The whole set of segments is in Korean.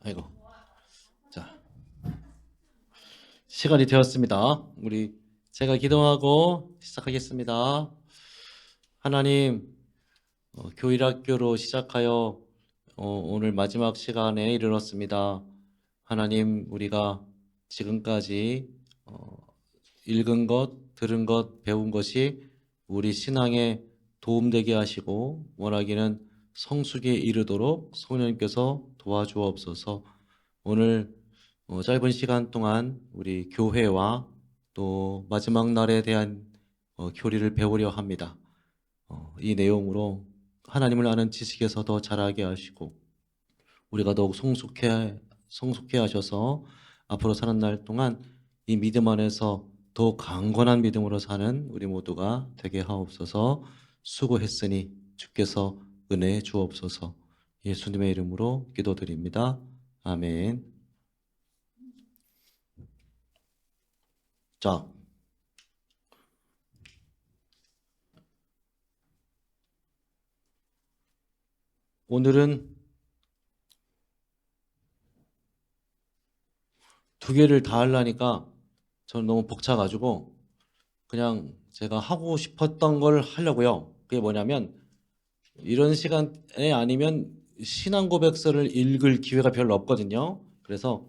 아이고. 자, 시간이 되었습니다. 제가 기도하고 시작하겠습니다. 하나님, 교일학교로 시작하여 오늘 마지막 시간에 이르렀습니다. 하나님, 우리가 지금까지 읽은 것, 들은 것, 배운 것이 우리 신앙에 도움되게 하시고 원하기는 성숙에 이르도록 성령님께서 도와주옵소서. 오늘 짧은 시간 동안 우리 교회와 또 마지막 날에 대한 교리를 배우려 합니다. 이 내용으로 하나님을 아는 지식에서 더 자라게 하시고 우리가 더욱 성숙해 하셔서 앞으로 사는 날 동안 이 믿음 안에서 더 강건한 믿음으로 사는 우리 모두가 되게 하옵소서. 수고했으니 주께서 은혜 주옵소서. 예수님의 이름으로 기도드립니다. 아멘. 자, 오늘은 두 개를 다 하려니까 저는 너무 벅차가지고 그냥 제가 하고 싶었던 걸 하려고요. 그게 뭐냐면 이런 시간에 아니면 신앙 고백서를 읽을 기회가 별로 없거든요. 그래서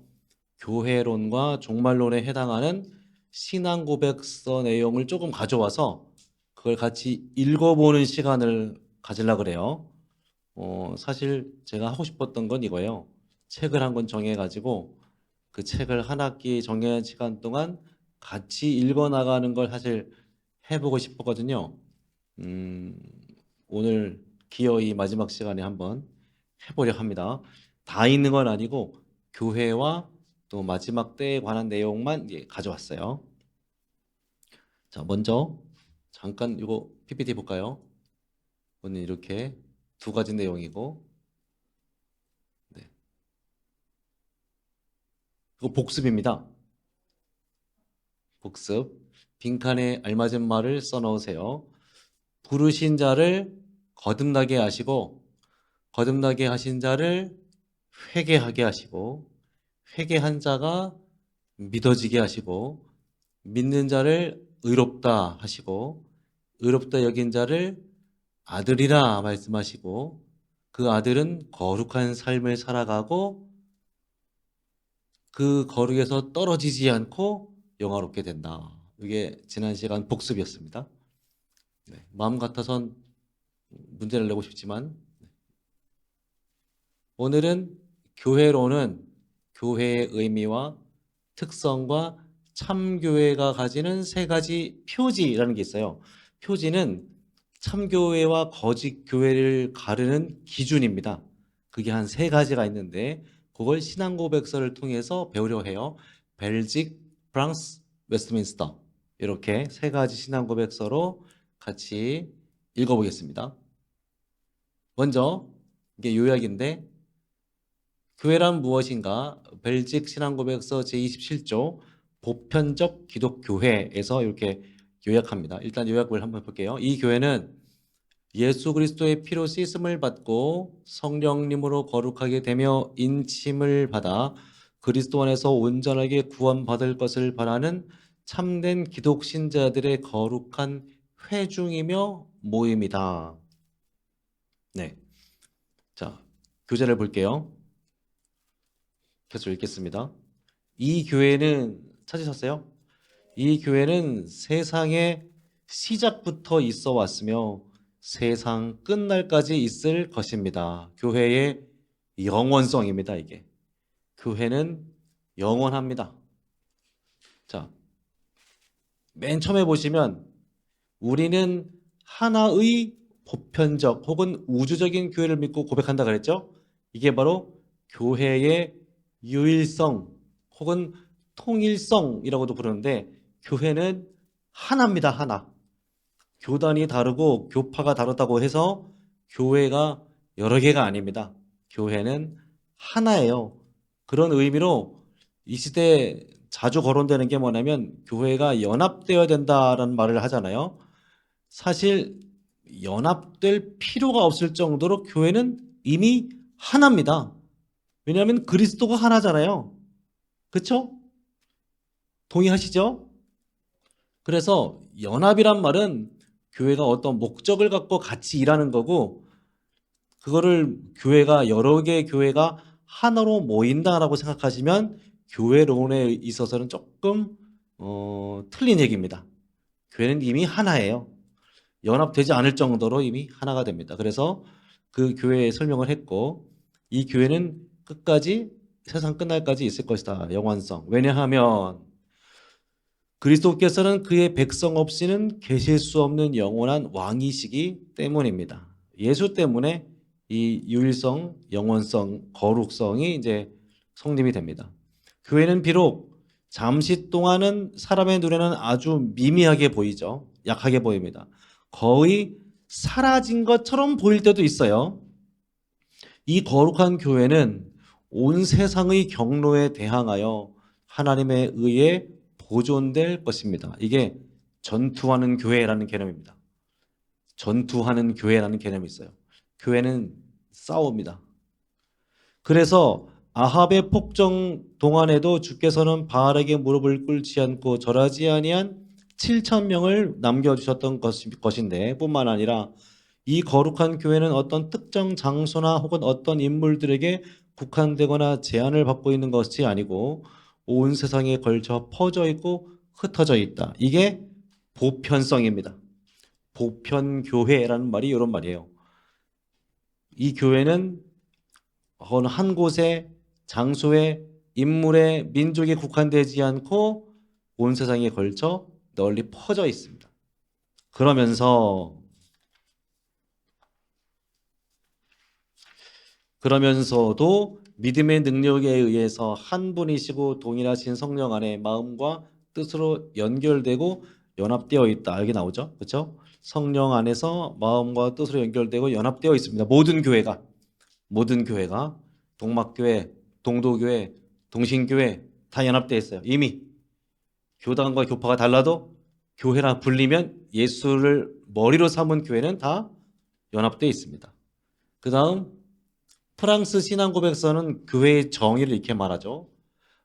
교회론과 종말론에 해당하는 신앙 고백서 내용을 조금 가져와서 그걸 같이 읽어보는 시간을 가지려고 그래요. 사실 제가 하고 싶었던 건 이거예요. 책을 한 권 정해가지고 그 책을 한 학기 정해진 시간 동안 같이 읽어 나가는 걸 사실 해보고 싶었거든요. 음, 오늘 기어이 마지막 시간에 한번 해보려 합니다. 다 있는 건 아니고 교회와 또 마지막 때에 관한 내용만 가져왔어요. 자, 먼저 잠깐 이거 PPT 볼까요? 오늘 이렇게 두 가지 내용이고, 네. 이거 복습입니다. 복습. 빈칸에 알맞은 말을 써넣으세요. 부르신 자를 거듭나게 하시고 거듭나게 하신 자를 회개하게 하시고 회개한 자가 믿어지게 하시고 믿는 자를 의롭다 하시고 의롭다 여긴 자를 아들이라 말씀하시고 그 아들은 거룩한 삶을 살아가고 그 거룩에서 떨어지지 않고 영화롭게 된다. 이게 지난 시간 복습이었습니다. 네, 마음 같아선 문제를 내고 싶지만 오늘은 교회로는 교회의 의미와 특성과 참교회가 가지는 세 가지 표지라는 게 있어요. 표지는 참교회와 거짓 교회를 가르는 기준입니다. 그게 한 세 가지가 있는데 그걸 신앙고백서를 통해서 배우려 해요. 벨직, 프랑스, 웨스트민스터 이렇게 세 가지 신앙고백서로 같이 읽어보겠습니다. 먼저 이게 요약인데 교회란 무엇인가? 벨직 신앙고백서 제27조 보편적 기독교회에서 이렇게 요약합니다. 일단 요약을 한번 볼게요. 이 교회는 예수 그리스도의 피로 씻음을 받고 성령님으로 거룩하게 되며 인침을 받아 그리스도 안에서 온전하게 구원받을 것을 바라는 참된 기독 신자들의 거룩한 회중이며 모임이다. 네. 자, 교재를 볼게요. 계속 읽겠습니다. 이 교회는 찾으셨어요? 이 교회는 세상의 시작부터 있어 왔으며 세상 끝날까지 있을 것입니다. 교회의 영원성입니다, 이게. 교회는 영원합니다. 자, 맨 처음에 보시면 우리는 하나의 보편적 혹은 우주적인 교회를 믿고 고백한다 그랬죠? 이게 바로 교회의 유일성 혹은 통일성이라고도 부르는데 교회는 하나입니다. 하나. 교단이 다르고 교파가 다르다고 해서 교회가 여러 개가 아닙니다. 교회는 하나예요. 그런 의미로 이 시대에 자주 거론되는 게 뭐냐면 교회가 연합되어야 된다라는 말을 하잖아요. 사실 연합될 필요가 없을 정도로 교회는 이미 하나입니다. 왜냐하면 그리스도가 하나잖아요. 그렇죠? 동의하시죠? 그래서 연합이란 말은 교회가 어떤 목적을 갖고 같이 일하는 거고, 그거를 교회가 여러 개의 교회가 하나로 모인다라고 생각하시면 교회론에 있어서는 조금 틀린 얘기입니다. 교회는 이미 하나예요. 연합되지 않을 정도로 이미 하나가 됩니다. 그래서 그 교회에 설명을 했고, 이 교회는 끝까지 세상 끝날까지 있을 것이다. 영원성. 왜냐하면 그리스도께서는 그의 백성 없이는 계실 수 없는 영원한 왕이시기 때문입니다. 예수 때문에 이 유일성, 영원성, 거룩성이 이제 성립이 됩니다. 교회는 비록 잠시 동안은 사람의 눈에는 아주 미미하게 보이죠. 약하게 보입니다. 거의 사라진 것처럼 보일 때도 있어요. 이 거룩한 교회는 온 세상의 경로에 대항하여 하나님에 의해 보존될 것입니다. 이게 전투하는 교회라는 개념입니다. 전투하는 교회라는 개념이 있어요. 교회는 싸웁니다. 그래서 아합의 폭정 동안에도 주께서는 바알에게 무릎을 꿇지 않고 절하지 아니한 7천 명을 남겨주셨던 것인데, 뿐만 아니라 이 거룩한 교회는 어떤 특정 장소나 혹은 어떤 인물들에게 국한되거나 제한을 받고 있는 것이 아니고 온 세상에 걸쳐 퍼져 있고 흩어져 있다. 이게 보편성입니다. 보편교회라는 말이 이런 말이에요. 이 교회는 어느 한 곳에, 장소에, 인물에, 민족에 국한되지 않고 온 세상에 걸쳐 널리 퍼져 있습니다. 그러면서도 믿음의 능력에 의해서 한 분이시고 동일하신 성령 안에 마음과 뜻으로 연결되고 연합되어 있다. 여기 나오죠? 그렇죠? 성령 안에서 마음과 뜻으로 연결되고 연합되어 있습니다. 모든 교회가 동막교회, 동도교회, 동신교회 다 연합되어 있어요. 이미 교단과 교파가 달라도 교회라 불리면 예수를 머리로 삼은 교회는 다 연합되어 있습니다. 그 다음 프랑스 신앙고백서는 교회의 정의를 이렇게 말하죠.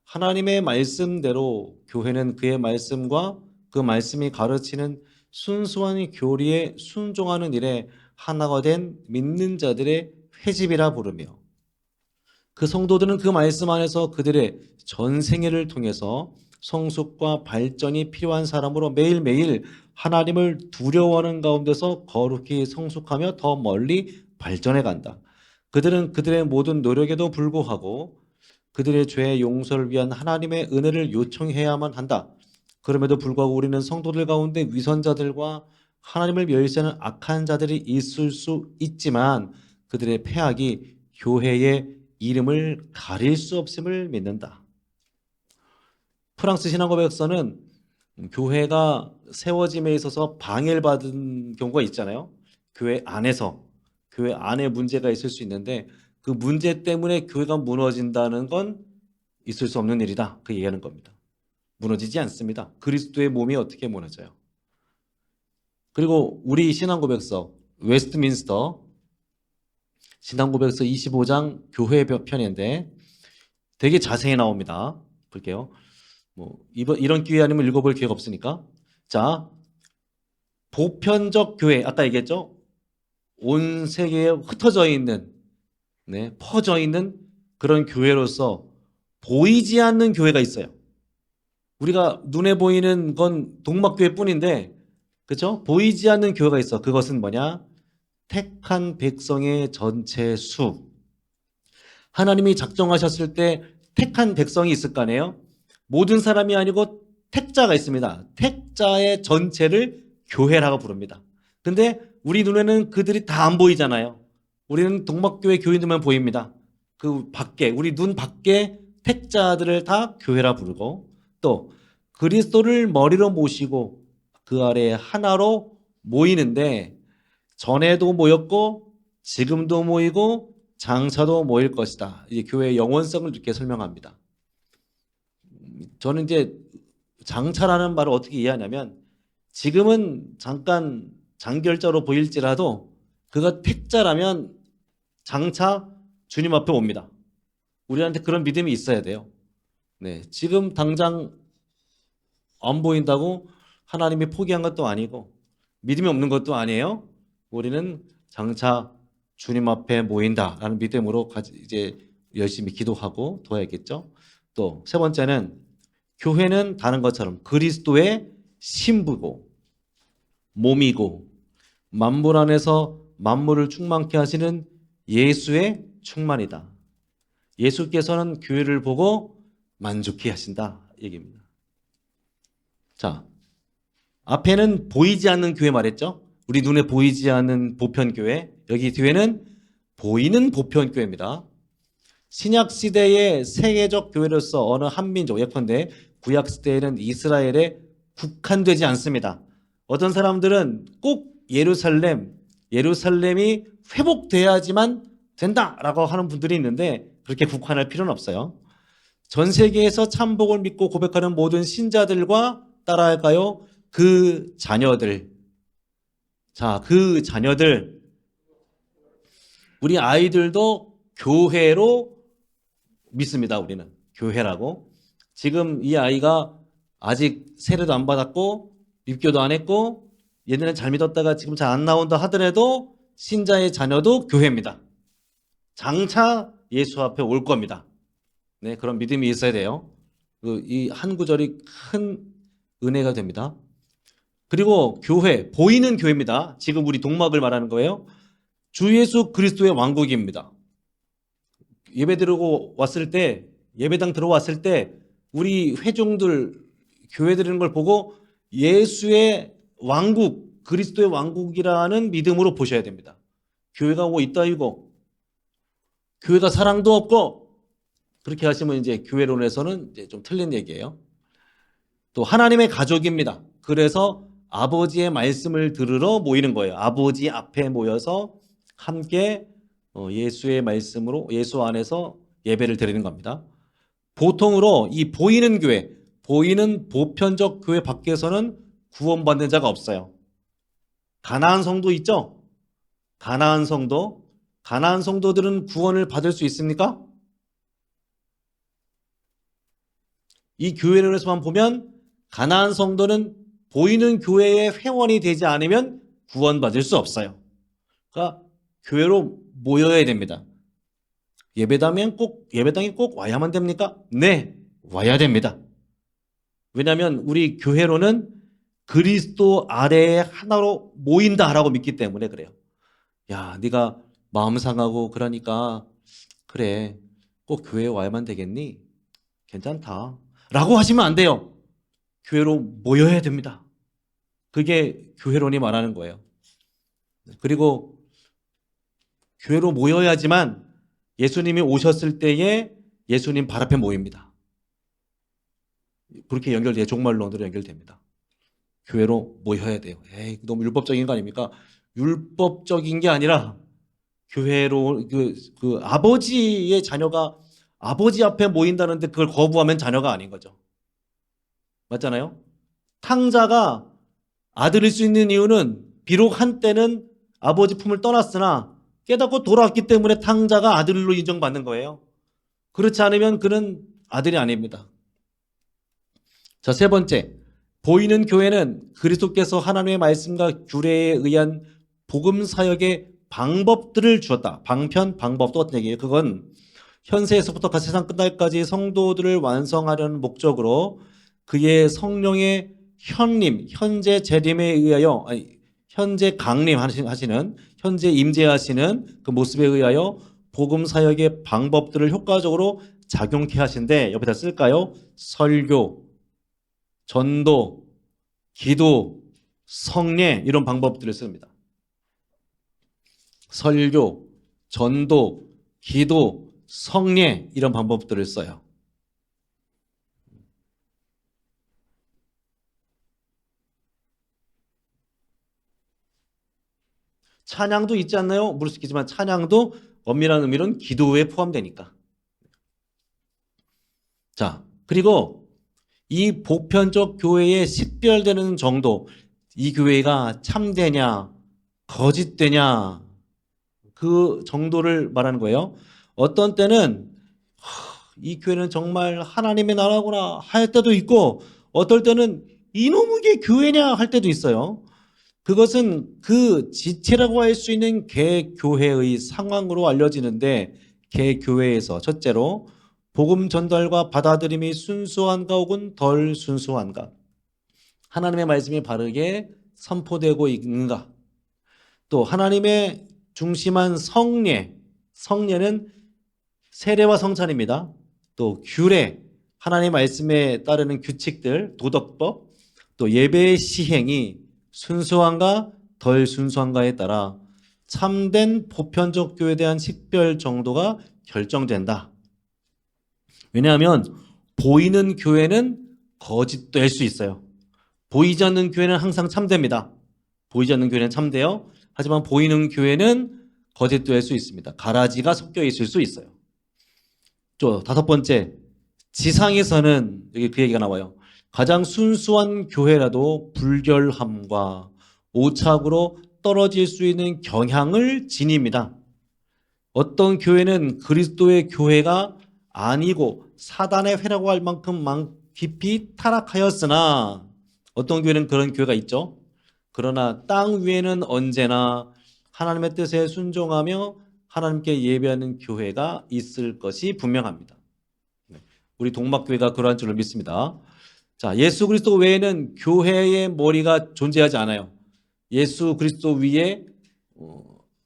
하나님의 말씀대로 교회는 그의 말씀과 그 말씀이 가르치는 순수한 교리에 순종하는 일에 하나가 된 믿는 자들의 회집이라 부르며, 그 성도들은 그 말씀 안에서 그들의 전생애를 통해서 성숙과 발전이 필요한 사람으로 매일매일 하나님을 두려워하는 가운데서 거룩히 성숙하며 더 멀리 발전해 간다. 그들은 그들의 모든 노력에도 불구하고 그들의 죄의 용서를 위한 하나님의 은혜를 요청해야만 한다. 그럼에도 불구하고 우리는 성도들 가운데 위선자들과 하나님을 멸시하는 악한 자들이 있을 수 있지만 그들의 패악이 교회의 이름을 가릴 수 없음을 믿는다. 프랑스 신앙고백서는 교회가 세워짐에 있어서 방해를 받은 경우가 있잖아요. 교회 안에 문제가 있을 수 있는데 그 문제 때문에 교회가 무너진다는 건 있을 수 없는 일이다. 그 얘기하는 겁니다. 무너지지 않습니다. 그리스도의 몸이 어떻게 무너져요? 그리고 우리 신앙고백서 웨스트민스터 신앙고백서 25장 교회 편인데 되게 자세히 나옵니다. 볼게요. 이런 기회 아니면 읽어볼 기회가 없으니까. 자, 보편적 교회, 아까 얘기했죠? 온 세계에 흩어져 있는, 퍼져 있는 그런 교회로서 보이지 않는 교회가 있어요. 우리가 눈에 보이는 건 동막교회뿐인데, 그렇죠? 보이지 않는 교회가 있어. 그것은 뭐냐? 택한 백성의 전체 수. 하나님이 작정하셨을 때 택한 백성이 있을 거 아니에요? 모든 사람이 아니고 택자가 있습니다. 택자의 전체를 교회라고 부릅니다. 근데 우리 눈에는 그들이 다 안 보이잖아요. 우리는 동막교회 교인들만 보입니다. 그 밖에, 우리 눈 밖에 택자들을 다 교회라 부르고, 또 그리스도를 머리로 모시고 그 아래 하나로 모이는데, 전에도 모였고 지금도 모이고 장차도 모일 것이다. 이제 교회의 영원성을 이렇게 설명합니다. 저는 이제 장차라는 말을 어떻게 이해하냐면, 지금은 잠깐 장결자로 보일지라도 그가 택자라면 장차 주님 앞에 옵니다. 우리한테 그런 믿음이 있어야 돼요. 네, 지금 당장 안 보인다고 하나님이 포기한 것도 아니고 믿음이 없는 것도 아니에요. 우리는 장차 주님 앞에 모인다라는 믿음으로 이제 열심히 기도하고 도와야겠죠. 또 세 번째는 교회는 다른 것처럼 그리스도의 신부고 몸이고 만물 안에서 만물을 충만케 하시는 예수의 충만이다. 예수께서는 교회를 보고 만족해 하신다 얘기입니다. 자, 앞에는 보이지 않는 교회 말했죠? 우리 눈에 보이지 않는 보편교회. 여기 뒤에는 보이는 보편교회입니다. 신약시대의 세계적 교회로서 어느 한민족, 예컨대 구약시대에는 이스라엘에 국한되지 않습니다. 어떤 사람들은 꼭 예루살렘이 회복돼야지만 된다라고 하는 분들이 있는데 그렇게 국한할 필요는 없어요. 전 세계에서 참복을 믿고 고백하는 모든 신자들과 따라할까요? 그 자녀들. 자, 그 자녀들. 우리 아이들도 교회로 믿습니다, 우리는. 교회라고. 지금 이 아이가 아직 세례도 안 받았고, 입교도 안 했고, 얘네는 잘 믿었다가 지금 잘 안 나온다 하더라도 신자의 자녀도 교회입니다. 장차 예수 앞에 올 겁니다. 네, 그런 믿음이 있어야 돼요. 이 한 구절이 큰 은혜가 됩니다. 그리고 교회, 보이는 교회입니다. 지금 우리 동막을 말하는 거예요. 주 예수 그리스도의 왕국입니다. 예배당 들어왔을 때 우리 회중들 교회 드리는 걸 보고 예수의 왕국, 그리스도의 왕국이라는 믿음으로 보셔야 됩니다. 교회가 뭐 이따위고 교회가 사랑도 없고 그렇게 하시면 이제 교회론에서는 이제 좀 틀린 얘기예요. 또 하나님의 가족입니다. 그래서 아버지의 말씀을 들으러 모이는 거예요. 아버지 앞에 모여서 함께 예수의 말씀으로 예수 안에서 예배를 드리는 겁니다. 보통으로 이 보이는 교회, 보이는 보편적 교회 밖에서는 구원받는 자가 없어요. 가나안 성도 있죠? 가나안 성도들은 구원을 받을 수 있습니까? 이 교회론에서만 보면 가나안 성도는 보이는 교회의 회원이 되지 않으면 구원받을 수 없어요. 그러니까 교회로 모여야 됩니다. 예배당에 꼭 와야만 됩니까? 네, 와야 됩니다. 왜냐하면 우리 교회로는 그리스도 아래에 하나로 모인다라고 믿기 때문에 그래요. 야, 네가 마음 상하고 그러니까 그래, 꼭 교회에 와야만 되겠니? 괜찮다. 라고 하시면 안 돼요. 교회로 모여야 됩니다. 그게 교회론이 말하는 거예요. 그리고 교회로 모여야지만 예수님이 오셨을 때에 예수님 발 앞에 모입니다. 그렇게 연결돼요. 종말론으로 연결됩니다. 교회로 모여야 돼요. 에이, 너무 율법적인 거 아닙니까? 율법적인 게 아니라 교회로 그 아버지의 자녀가 아버지 앞에 모인다는데 그걸 거부하면 자녀가 아닌 거죠. 맞잖아요? 탕자가 아들일 수 있는 이유는 비록 한때는 아버지 품을 떠났으나 깨닫고 돌아왔기 때문에 탕자가 아들로 인정받는 거예요. 그렇지 않으면 그는 아들이 아닙니다. 자, 세 번째. 보이는 교회는 그리스도께서 하나님의 말씀과 규례에 의한 복음 사역의 방법들을 주었다. 방법 똑같은 얘기예요. 그건 현세에서부터 세상 끝날까지 성도들을 완성하려는 목적으로 그의 성령의 현재 재림에 의하여 현재 강림하시는 현재 임재하시는 그 모습에 의하여 복음 사역의 방법들을 효과적으로 작용케 하신데 옆에다 쓸까요? 설교, 전도, 기도, 성례 이런 방법들을 씁니다. 설교, 전도, 기도, 성례 이런 방법들을 써요. 찬양도 있지 않나요? 물으시겠지만 찬양도 엄밀한 의미로는 기도에 포함되니까. 자, 그리고 이 보편적 교회에 식별되는 정도, 이 교회가 참되냐, 거짓되냐, 그 정도를 말하는 거예요. 어떤 때는 이 교회는 정말 하나님의 나라구나 할 때도 있고, 어떨 때는 이놈의 교회냐 할 때도 있어요. 그것은 그 지체라고 할 수 있는 개교회의 상황으로 알려지는데, 개교회에서 첫째로 복음 전달과 받아들임이 순수한가 혹은 덜 순수한가, 하나님의 말씀이 바르게 선포되고 있는가, 또 하나님의 중심한 성례는 세례와 성찬입니다. 또 규례, 하나님의 말씀에 따르는 규칙들, 도덕법, 또 예배의 시행이 순수한가 덜 순수한가에 따라 참된 보편적 교회에 대한 식별 정도가 결정된다. 왜냐하면 보이는 교회는 거짓도 할 수 있어요. 보이지 않는 교회는 항상 참됩니다. 보이지 않는 교회는 참돼요. 하지만 보이는 교회는 거짓도 할 수 있습니다. 가라지가 섞여 있을 수 있어요. 또 다섯 번째, 지상에서는 여기 그 얘기가 나와요. 가장 순수한 교회라도 불결함과 오착으로 떨어질 수 있는 경향을 지닙니다. 어떤 교회는 그리스도의 교회가 아니고 사단의 회라고 할 만큼 깊이 타락하였으나, 어떤 교회는 그런 교회가 있죠. 그러나 땅 위에는 언제나 하나님의 뜻에 순종하며 하나님께 예배하는 교회가 있을 것이 분명합니다. 우리 동막교회가 그러한 줄을 믿습니다. 자, 예수 그리스도 외에는 교회의 머리가 존재하지 않아요. 예수 그리스도 위에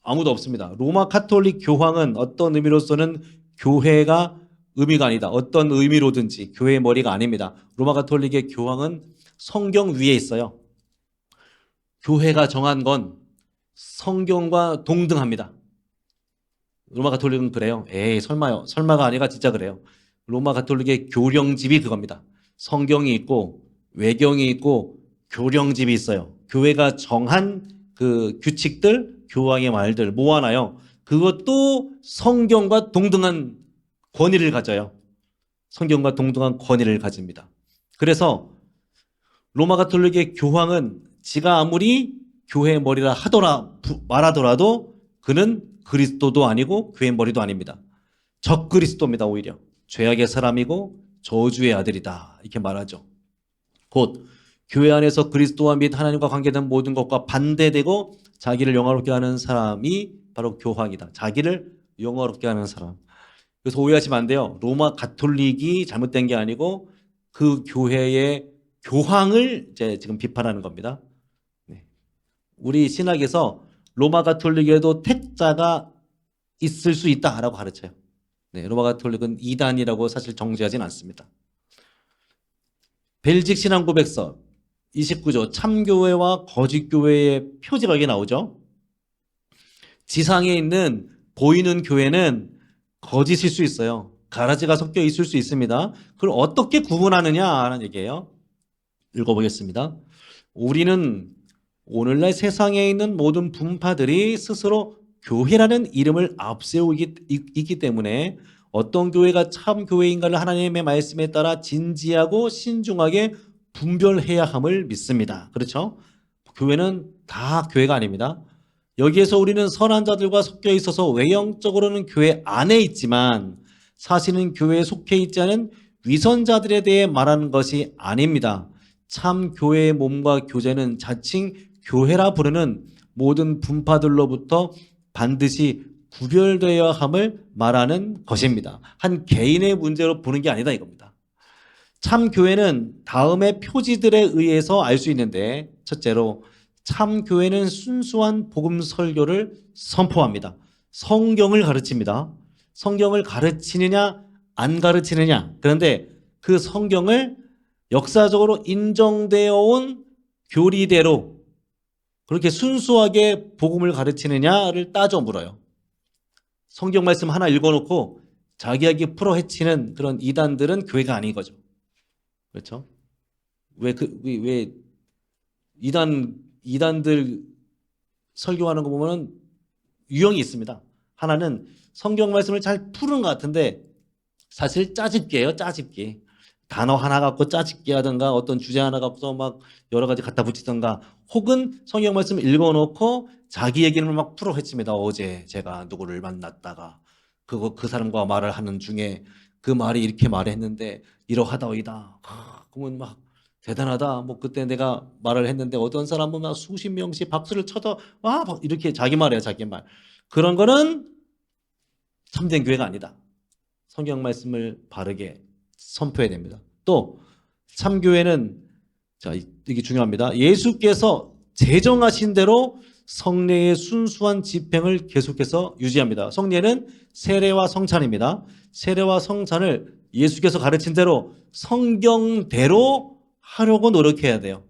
아무도 없습니다. 로마 카톨릭 교황은 어떤 의미로서는 교회가 의미가 아니다. 어떤 의미로든지 교회의 머리가 아닙니다. 로마 카톨릭의 교황은 성경 위에 있어요. 교회가 정한 건 성경과 동등합니다. 로마 가톨릭은 그래요. 에이, 설마요. 설마가 아니라 진짜 그래요. 로마 가톨릭의 교령집이 그겁니다. 성경이 있고 외경이 있고 교령집이 있어요. 교회가 정한 그 규칙들, 교황의 말들 모아놔요. 그것도 성경과 동등한 권위를 가져요. 성경과 동등한 권위를 가집니다. 그래서 로마 가톨릭의 교황은 지가 아무리 교회의 머리라 말하더라도 그는 그리스도도 아니고 교회의 머리도 아닙니다. 적그리스도입니다. 오히려 죄악의 사람이고 저주의 아들이다, 이렇게 말하죠. 곧 교회 안에서 그리스도와 및 하나님과 관계된 모든 것과 반대되고 자기를 영화롭게 하는 사람이 바로 교황이다. 자기를 영화롭게 하는 사람. 그래서 오해하시면 안 돼요. 로마 가톨릭이 잘못된 게 아니고 그 교회의 교황을 이제 지금 비판하는 겁니다. 네. 우리 신학에서 로마 가톨릭에도 택자가 있을 수 있다라고 가르쳐요. 네, 로마 가톨릭은 이단이라고 사실 정죄하진 않습니다. 벨직 신앙 고백서 29조, 참교회와 거짓교회의 표지가 여기 나오죠. 지상에 있는 보이는 교회는 거짓일 수 있어요. 가라지가 섞여 있을 수 있습니다. 그걸 어떻게 구분하느냐라는 얘기예요. 읽어보겠습니다. 우리는 오늘날 세상에 있는 모든 분파들이 스스로 교회라는 이름을 앞세우기 때문에 어떤 교회가 참 교회인가를 하나님의 말씀에 따라 진지하고 신중하게 분별해야 함을 믿습니다. 그렇죠? 교회는 다 교회가 아닙니다. 여기에서 우리는 선한 자들과 섞여 있어서 외형적으로는 교회 안에 있지만 사실은 교회에 속해 있지 않은 위선자들에 대해 말하는 것이 아닙니다. 참 교회의 몸과 교제는 자칭 교회라 부르는 모든 분파들로부터 반드시 구별되어야 함을 말하는 것입니다. 한 개인의 문제로 보는 게 아니다 이겁니다. 참 교회는 다음의 표지들에 의해서 알 수 있는데, 첫째로 참 교회는 순수한 복음 설교를 선포합니다. 성경을 가르칩니다. 성경을 가르치느냐 안 가르치느냐. 그런데 그 성경을 역사적으로 인정되어 온 교리대로 그렇게 순수하게 복음을 가르치느냐를 따져 물어요. 성경 말씀 하나 읽어놓고 자기에게 풀어 헤치는 그런 이단들은 교회가 아닌 거죠. 그렇죠? 왜 이단들 설교하는 거 보면 유형이 있습니다. 하나는 성경 말씀을 잘 푸는 것 같은데 사실 짜집기예요, 짜집기. 단어 하나 갖고 짜집기 하든가 어떤 주제 하나 갖고서 막 여러 가지 갖다 붙이든가, 혹은 성경 말씀을 읽어놓고 자기 얘기를 막 풀어 헤칩니다. 어제 제가 누구를 만났다가 그 사람과 말을 하는 중에 그 말이 이렇게 말했는데 이러하다오이다. 그러면 막 대단하다. 뭐 그때 내가 말을 했는데 어떤 사람은 막 수십 명씩 박수를 쳐서 와 이렇게 자기 말이에요, 자기 말. 그런 거는 참된 교회가 아니다. 성경 말씀을 바르게 선포해야 됩니다. 또 참교회는 자 이게 중요합니다. 예수께서 제정하신 대로 성례의 순수한 집행을 계속해서 유지합니다. 성례는 세례와 성찬입니다. 세례와 성찬을 예수께서 가르친 대로 성경대로 하려고 노력해야 돼요.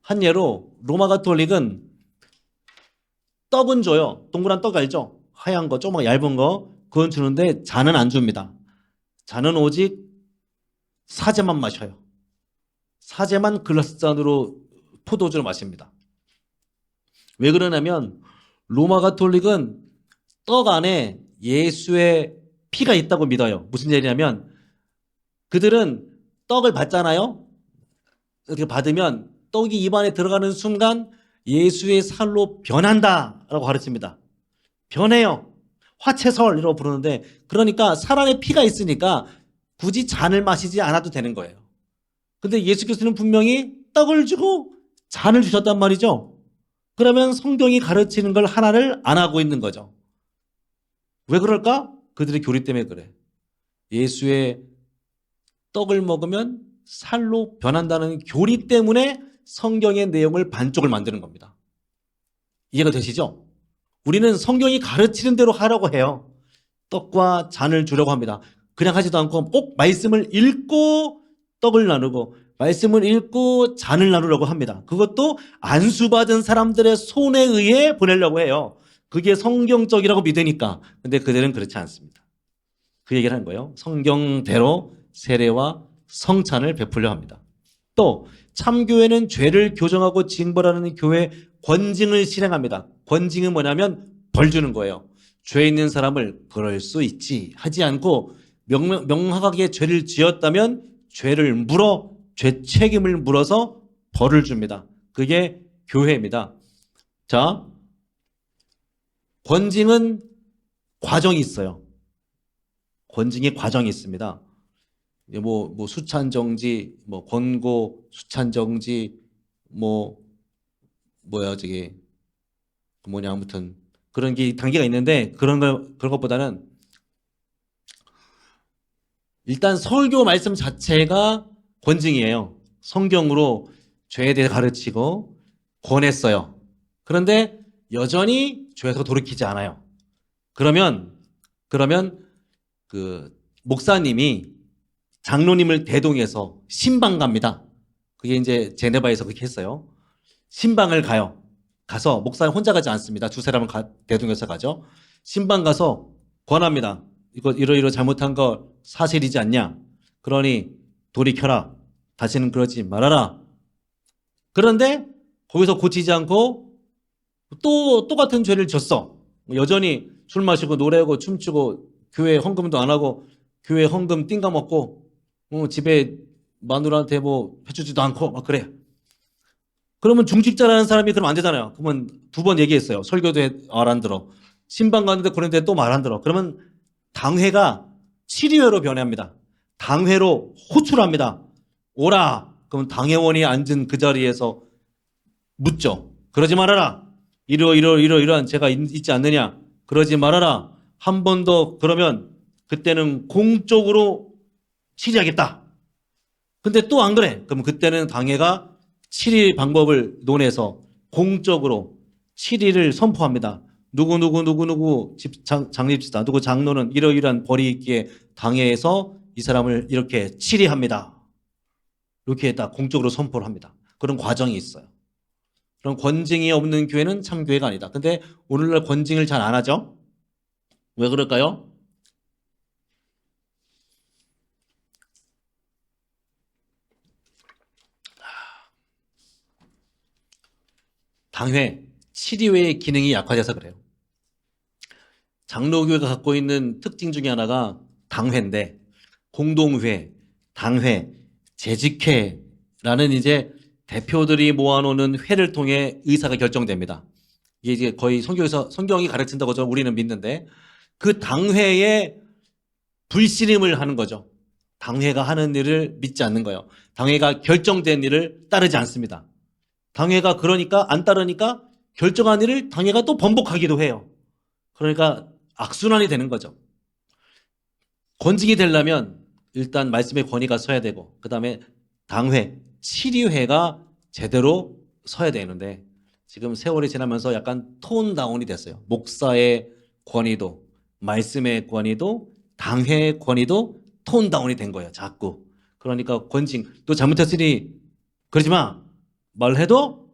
한 예로 로마 가톨릭은 떡은 줘요. 동그란 떡 알죠? 하얀 거, 조금 얇은 거 그건 주는데 잔은 안 줍니다. 잔은 오직 사제만 마셔요. 사제만 글라스 잔으로 포도주를 마십니다. 왜 그러냐면 로마 가톨릭은 떡 안에 예수의 피가 있다고 믿어요. 무슨 얘기냐면 그들은 떡을 받잖아요. 이렇게 받으면 떡이 입안에 들어가는 순간 예수의 살로 변한다라고 가르칩니다. 변해요. 화채설이라고 부르는데 그러니까 살 안에 피가 있으니까 굳이 잔을 마시지 않아도 되는 거예요. 근데 예수께서는 분명히 떡을 주고 잔을 주셨단 말이죠. 그러면 성경이 가르치는 걸 하나를 안 하고 있는 거죠. 왜 그럴까? 그들의 교리 때문에 그래. 예수의 떡을 먹으면 살로 변한다는 교리 때문에 성경의 내용을 반쪽을 만드는 겁니다. 이해가 되시죠? 우리는 성경이 가르치는 대로 하라고 해요. 떡과 잔을 주려고 합니다. 그냥 하지도 않고 꼭 말씀을 읽고 떡을 나누고 말씀을 읽고 잔을 나누려고 합니다. 그것도 안수받은 사람들의 손에 의해 보내려고 해요. 그게 성경적이라고 믿으니까. 근데 그들은 그렇지 않습니다. 그 얘기를 하는 거예요. 성경대로 세례와 성찬을 베풀려 합니다. 또 참교회는 죄를 교정하고 징벌하는 교회 권징을 실행합니다. 권징은 뭐냐면 벌 주는 거예요. 죄 있는 사람을 그럴 수 있지 하지 않고 명확하게 죄를 지었다면 죄를 물어 죄 책임을 물어서 벌을 줍니다. 그게 교회입니다. 자, 권징은 과정이 있어요. 권징의 과정이 있습니다. 뭐 수찬 정지, 뭐 권고 수찬 정지, 저기 아무튼 그런 게 단계가 있는데 그런 것보다는 일단 설교 말씀 자체가 권징이에요. 성경으로 죄에 대해 가르치고 권했어요. 그런데 여전히 죄에서 돌이키지 않아요. 그러면 그 목사님이 장로님을 대동해서 신방 갑니다. 그게 이제 제네바에서 그렇게 했어요. 신방을 가요. 가서 목사님 혼자 가지 않습니다. 두 사람을 대동해서 가죠. 신방 가서 권합니다. 이거 이러이러 잘못한 거 사실이지 않냐? 그러니 돌이켜라. 다시는 그러지 말아라. 그런데 거기서 고치지 않고 또 똑같은 죄를 졌어. 여전히 술 마시고 노래하고 춤추고 교회 헌금도 안 하고 교회 헌금 띵가 먹고 집에 마누라한테 뭐 해주지도 않고 막 그래. 그러면 중직자라는 사람이 그러면 안 되잖아요. 그러면 두 번 얘기했어요. 설교도 말 안 들어. 신방 가는데 그런데 또 말 안 들어. 그러면 당회가 치리회로 변합니다. 당회로 호출합니다. 오라. 그럼 당회원이 앉은 그 자리에서 묻죠. 그러지 말아라. 이러한 죄가 있지 않느냐. 그러지 말아라. 한 번 더 그러면 그때는 공적으로 치리하겠다. 근데 또 안 그래. 그럼 그때는 당회가 치리 방법을 논해서 공적으로 치리를 선포합니다. 누구 장립지다. 누구 장로는 이러이러한 벌이 있기에 당회에서 이 사람을 이렇게 치리합니다. 이렇게 딱 공적으로 선포를 합니다. 그런 과정이 있어요. 그런 권징이 없는 교회는 참교회가 아니다. 근데 오늘날 권징을 잘 안 하죠? 왜 그럴까요? 당회, 치리회의 기능이 약화돼서 그래요. 장로교회가 갖고 있는 특징 중에 하나가 당회인데 공동회, 당회, 재직회라는 이제 대표들이 모아놓는 회를 통해 의사가 결정됩니다. 이게 이제 거의 성경이 가르친다고 우리는 믿는데 그 당회의 불씨름을 하는 거죠. 당회가 하는 일을 믿지 않는 거예요. 당회가 결정된 일을 따르지 않습니다. 당회가 그러니까 안 따르니까 결정한 일을 당회가 또 번복하기도 해요. 그러니까 악순환이 되는 거죠. 권징이 되려면 일단 말씀의 권위가 서야 되고 그 다음에 당회, 치리회가 제대로 서야 되는데 지금 세월이 지나면서 약간 톤 다운이 됐어요. 목사의 권위도, 말씀의 권위도, 당회의 권위도 톤 다운이 된 거예요. 자꾸. 그러니까 권징, 또 잘못했으니 그러지 마. 말해도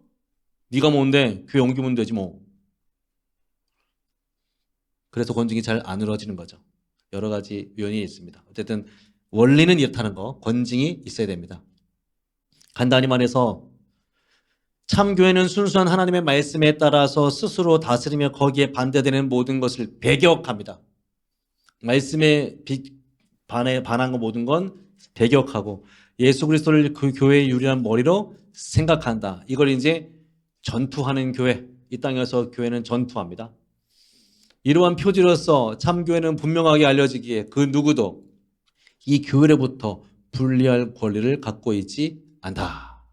네가 뭔데 교회 옮기면 되지 뭐. 그래서 권징이 잘 안 이루어지는 거죠. 여러 가지 요인이 있습니다. 어쨌든 원리는 이렇다는 거, 권징이 있어야 됩니다. 간단히 말해서 참교회는 순수한 하나님의 말씀에 따라서 스스로 다스리며 거기에 반대되는 모든 것을 배격합니다. 말씀에 반한 거 모든 건 배격하고 예수 그리스도를 그 교회의 유일한 머리로 생각한다. 이걸 이제 전투하는 교회, 이 땅에서 교회는 전투합니다. 이러한 표지로서 참교회는 분명하게 알려지기에 그 누구도 이 교회로부터 분리할 권리를 갖고 있지 않다.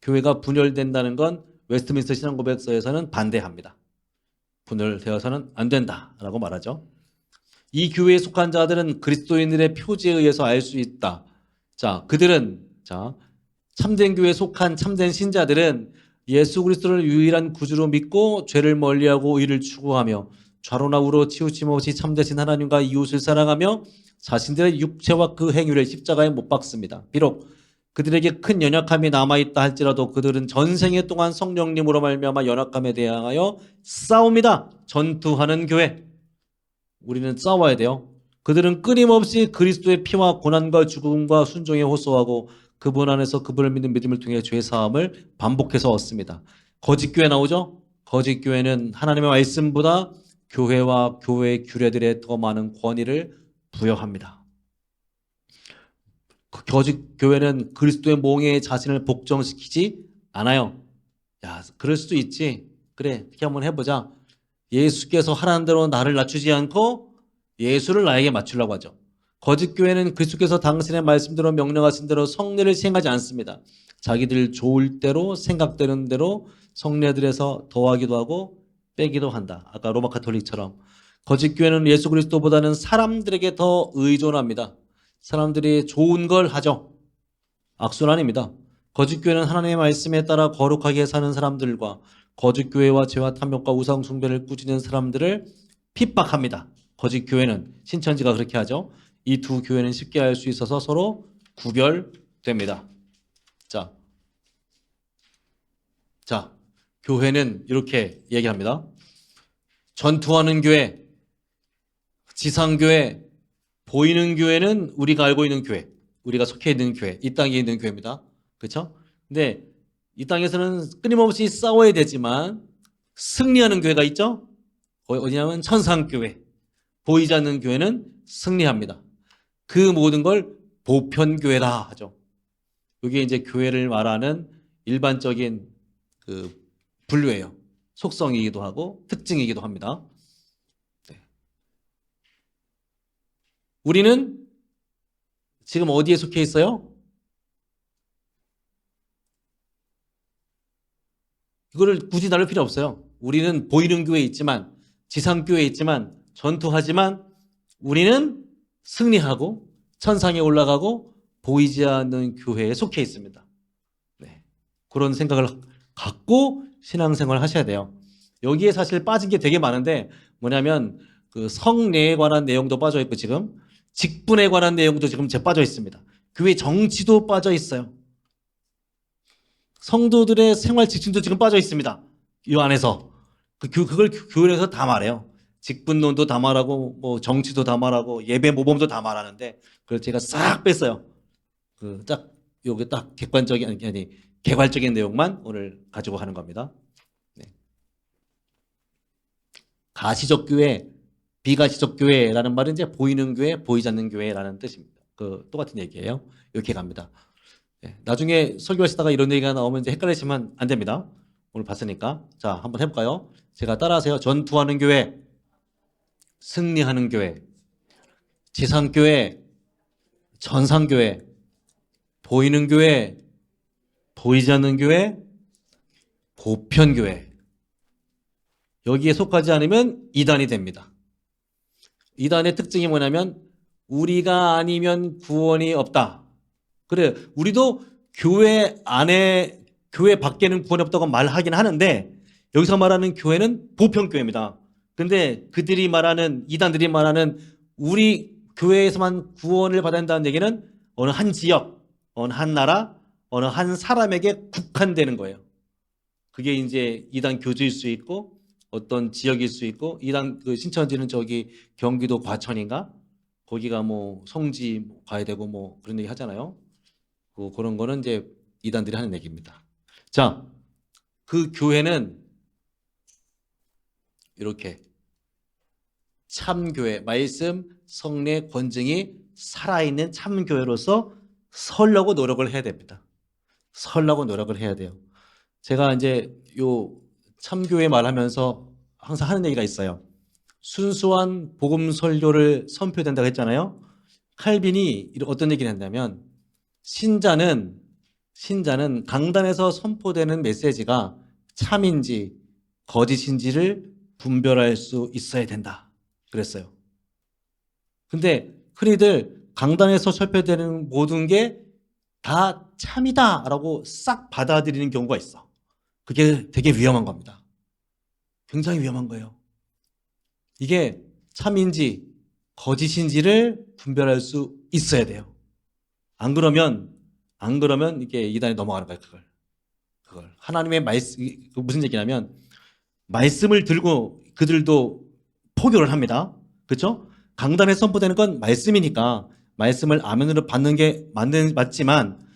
교회가 분열된다는 건 웨스트민스터 신앙고백서에서는 반대합니다. 분열되어서는 안 된다라고 말하죠. 이 교회에 속한 자들은 그리스도인들의 표지에 의해서 알 수 있다. 자, 그들은 참된 교회에 속한 참된 신자들은 예수 그리스도를 유일한 구주로 믿고 죄를 멀리하고 의를 추구하며 좌로나 우로 치우침 없이 참되신 하나님과 이웃을 사랑하며 자신들의 육체와 그 행위를 십자가에 못 박습니다. 비록 그들에게 큰 연약함이 남아있다 할지라도 그들은 전생에 동안 성령님으로 말미암아 연약함에 대하여 싸웁니다. 전투하는 교회. 우리는 싸워야 돼요. 그들은 끊임없이 그리스도의 피와 고난과 죽음과 순종에 호소하고 그분 안에서 그분을 믿는 믿음을 통해 죄 사함을 반복해서 얻습니다. 거짓 교회 나오죠? 거짓 교회는 하나님의 말씀보다 교회와 교회의 규례들에 더 많은 권위를 부여합니다. 그 거짓 교회는 그리스도의 몽에 자신을 복종시키지 않아요. 야, 그럴 수도 있지. 그래, 이렇게 한번 해보자. 예수께서 하라는 대로 나를 낮추지 않고 예수를 나에게 맞추려고 하죠. 거짓 교회는 그리스도께서 당신의 말씀대로 명령하신 대로 성례를 시행하지 않습니다. 자기들 좋을 대로 생각되는 대로 성례들에서 더하기도 하고 빼기도 한다. 아까 로마 가톨릭처럼. 거짓 교회는 예수 그리스도보다는 사람들에게 더 의존합니다. 사람들이 좋은 걸 하죠. 악순환입니다. 거짓 교회는 하나님의 말씀에 따라 거룩하게 사는 사람들과 거짓 교회와 죄와 탐욕과 우상 숭배를 꾸짖는 사람들을 핍박합니다. 거짓 교회는 신천지가 그렇게 하죠. 이 두 교회는 쉽게 알 수 있어서 서로 구별됩니다. 자, 교회는 이렇게 얘기합니다. 전투하는 교회, 지상교회, 보이는 교회는 우리가 알고 있는 교회, 우리가 속해 있는 교회, 이 땅에 있는 교회입니다. 그렇죠? 근데 이 땅에서는 끊임없이 싸워야 되지만 승리하는 교회가 있죠? 어디냐면 천상교회. 보이지 않는 교회는 승리합니다. 그 모든 걸 보편교회라 하죠. 이게 이제 교회를 말하는 일반적인 그 분류예요. 속성이기도 하고 특징이기도 합니다. 네. 우리는 지금 어디에 속해 있어요? 이거를 굳이 나눌 필요 없어요. 우리는 보이는 교회에 있지만, 지상교회에 있지만, 전투하지만 우리는 승리하고 천상에 올라가고 보이지 않는 교회에 속해 있습니다. 네. 그런 생각을 갖고 신앙생활을 하셔야 돼요. 여기에 사실 빠진 게 되게 많은데 뭐냐면 그 성례에 관한 내용도 빠져 있고 지금 직분에 관한 내용도 지금 빠져 있습니다. 교회 정치도 빠져 있어요. 성도들의 생활 지침도 지금 빠져 있습니다. 이 안에서 그걸 교회에서 다 말해요. 직분론도 다 말하고 뭐 정치도 다 말하고 예배 모범도 다 말하는데 그걸 제가 싹 뺐어요. 그 딱 요게 딱 객관적인 아니 개괄적인 내용만 오늘 가지고 하는 겁니다. 네. 가시적 교회, 비가시적 교회라는 말은 이제 보이는 교회, 보이지 않는 교회라는 뜻입니다. 그 똑같은 얘기예요. 이렇게 갑니다. 네. 나중에 설교하시다가 이런 얘기가 나오면 이제 헷갈리시면 안 됩니다. 오늘 봤으니까. 자, 한번 해볼까요? 제가 따라하세요. 전투하는 교회, 승리하는 교회, 지상교회, 전상교회, 보이는 교회, 보이지 않는 교회, 보편교회. 여기에 속하지 않으면 이단이 됩니다. 이단의 특징이 뭐냐면 우리가 아니면 구원이 없다. 그래, 우리도 교회 안에, 교회 밖에는 구원이 없다고 말하긴 하는데 여기서 말하는 교회는 보편교회입니다. 근데 그들이 말하는, 이단들이 말하는 우리 교회에서만 구원을 받아야 한다는 얘기는 어느 한 지역, 어느 한 나라, 어느 한 사람에게 국한되는 거예요. 그게 이제 이단 교주일 수 있고 어떤 지역일 수 있고, 이단 그 신천지는 저기 경기도 과천인가? 거기가 뭐 성지 가야 되고 뭐 그런 얘기 하잖아요. 그런 거는 이제 이단들이 하는 얘기입니다. 자, 그 교회는 이렇게 참교회, 말씀, 성례, 권증이 살아있는 참교회로서 서려고 노력을 해야 됩니다. 서려고 노력을 해야 돼요. 제가 이제 요 참교회 말하면서 항상 하는 얘기가 있어요. 순수한 복음 설교를 선포된다고 했잖아요. 칼빈이 어떤 얘기를 했냐면 신자는 강단에서 선포되는 메시지가 참인지 거짓인지를 분별할 수 있어야 된다. 그랬어요. 근데 흔히들 강단에서 설교되는 모든 게 다 참이다라고 싹 받아들이는 경우가 있어. 그게 되게 위험한 겁니다. 굉장히 위험한 거예요. 이게 참인지 거짓인지를 분별할 수 있어야 돼요. 안 그러면 이게 이단에 넘어가는 거예요. 그걸 하나님의 말씀, 무슨 얘기냐면 말씀을 들고 그들도 포교를 합니다. 그렇죠? 강단에 선포되는 건 말씀이니까 말씀을 아멘으로 받는 게 맞지만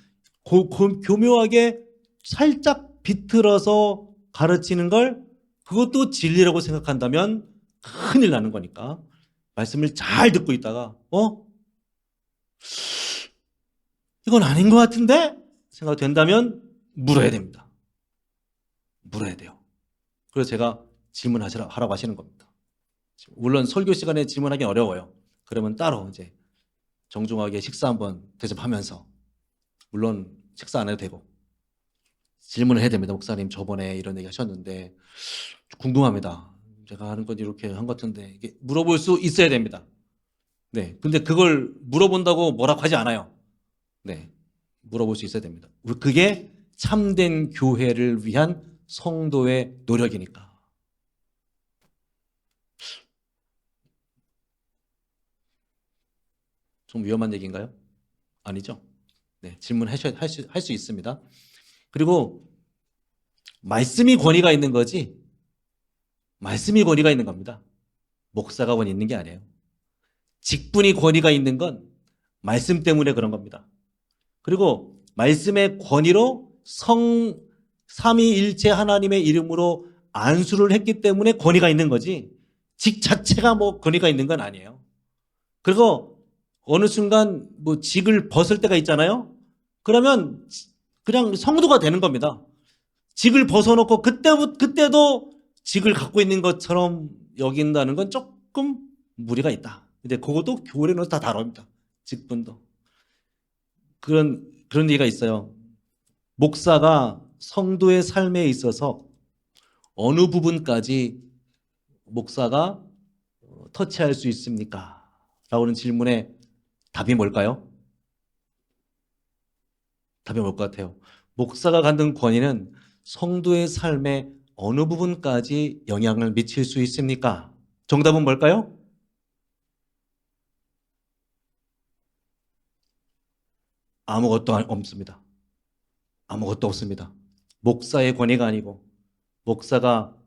교묘하게 살짝 비틀어서 가르치는 걸 그것도 진리라고 생각한다면 큰일 나는 거니까 말씀을 잘 듣고 있다가 이건 아닌 것 같은데 생각된다면 물어야 됩니다. 물어야 돼요. 그래서 제가 질문하라고 하시는 겁니다. 물론 설교 시간에 질문하기 어려워요. 그러면 따로 이제 정중하게 식사 한번 대접하면서, 물론 식사 안 해도 되고 질문을 해야 됩니다. 목사님 저번에 이런 얘기 하셨는데 궁금합니다. 제가 하는 건 이렇게 한 것 같은데, 이게 물어볼 수 있어야 됩니다. 네, 근데 그걸 물어본다고 뭐라고 하지 않아요. 네, 물어볼 수 있어야 됩니다. 그게 참된 교회를 위한 성도의 노력이니까. 좀 위험한 얘기인가요? 아니죠? 네, 질문할 수 있습니다. 그리고 말씀이 권위가 있는 거지, 말씀이 권위가 있는 겁니다. 목사가 권위 있는 게 아니에요. 직분이 권위가 있는 건 말씀 때문에 그런 겁니다. 그리고 말씀의 권위로 삼위일체 하나님의 이름으로 안수를 했기 때문에 권위가 있는 거지, 직 자체가 뭐 권위가 있는 건 아니에요. 그리고 어느 순간 뭐 직을 벗을 때가 있잖아요. 그러면 그냥 성도가 되는 겁니다. 직을 벗어놓고 그때도 직을 갖고 있는 것처럼 여긴다는 건 조금 무리가 있다. 근데 그것도 교회에 넣어서 다 다룹니다. 직분도. 그런 얘기가 있어요. 목사가 성도의 삶에 있어서 어느 부분까지 목사가 터치할 수 있습니까? 라고 하는 질문에 답이 뭘까요? 답이 뭘 것 같아요? 목사가 갖는 권위는 성도의 삶에 어느 부분까지 영향을 미칠 수 있습니까? 정답은 뭘까요? 아무것도 없습니다. 아무것도 없습니다. 목사의 권위가 아니고 목사다울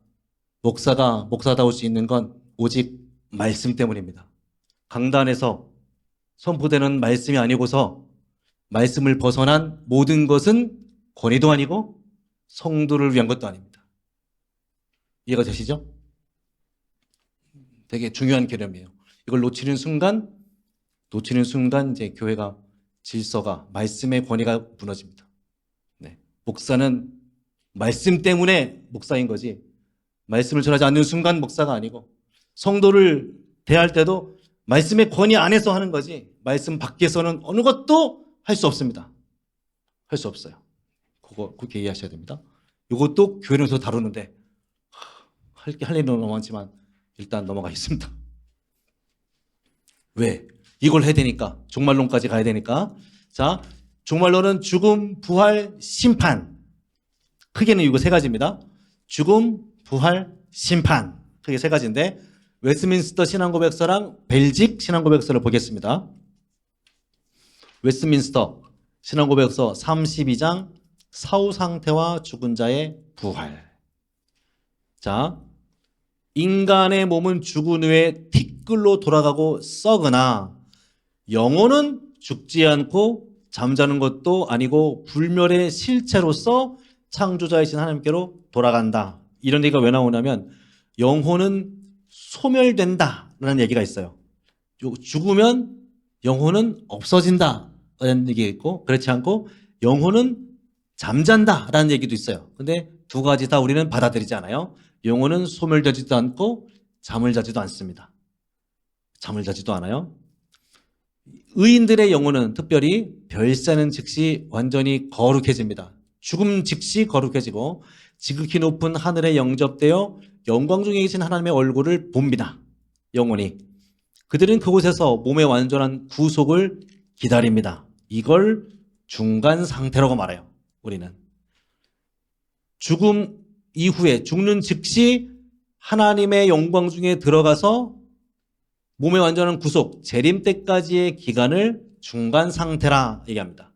수 있는 건 오직 말씀 때문입니다. 강단에서 선포되는 말씀이 아니고서 말씀을 벗어난 모든 것은 권위도 아니고 성도를 위한 것도 아닙니다. 이해가 되시죠? 되게 중요한 개념이에요. 이걸 놓치는 순간 이제 교회가, 질서가, 말씀의 권위가 무너집니다. 네. 목사는 말씀 때문에 목사인 거지, 말씀을 전하지 않는 순간 목사가 아니고, 성도를 대할 때도 말씀의 권위 안에서 하는 거지 말씀 밖에서는 어느 것도 할 수 없습니다. 할 수 없어요. 그렇게 이해하셔야 됩니다. 이것도 교회에서 다루는데 할 일은 너무 많지만 일단 넘어가겠습니다. 왜? 이걸 해야 되니까. 종말론까지 가야 되니까. 자, 종말론은 죽음, 부활, 심판. 크게는 이거 세 가지입니다. 죽음, 부활, 심판. 크게 세 가지인데 웨스민스터 신앙고백서랑 벨직 신앙고백서를 보겠습니다. 웨스민스터 신앙고백서 32장 사후 상태와 죽은 자의 부활. 자, 인간의 몸은 죽은 후에 티끌로 돌아가고 썩으나 영혼은 죽지 않고 잠자는 것도 아니고 불멸의 실체로서 창조자이신 하나님께로 돌아간다. 이런 얘기가 왜 나오냐면 영혼은 소멸된다라는 얘기가 있어요. 죽으면 영혼은 없어진다 라는 얘기가 있고 그렇지 않고 영혼은 잠잔다라는 얘기도 있어요. 근데 두 가지 다 우리는 받아들이지 않아요. 영혼은 소멸되지도 않고 잠을 자지도 않습니다. 잠을 자지도 않아요. 의인들의 영혼은 특별히 별세는 즉시 완전히 거룩해집니다. 죽음 즉시 거룩해지고 지극히 높은 하늘에 영접되어 영광 중에 계신 하나님의 얼굴을 봅니다. 영혼이. 그들은 그곳에서 몸의 완전한 구속을 기다립니다. 이걸 중간 상태라고 말해요. 우리는. 죽음 이후에 죽는 즉시 하나님의 영광 중에 들어가서 몸의 완전한 구속, 재림 때까지의 기간을 중간 상태라 얘기합니다.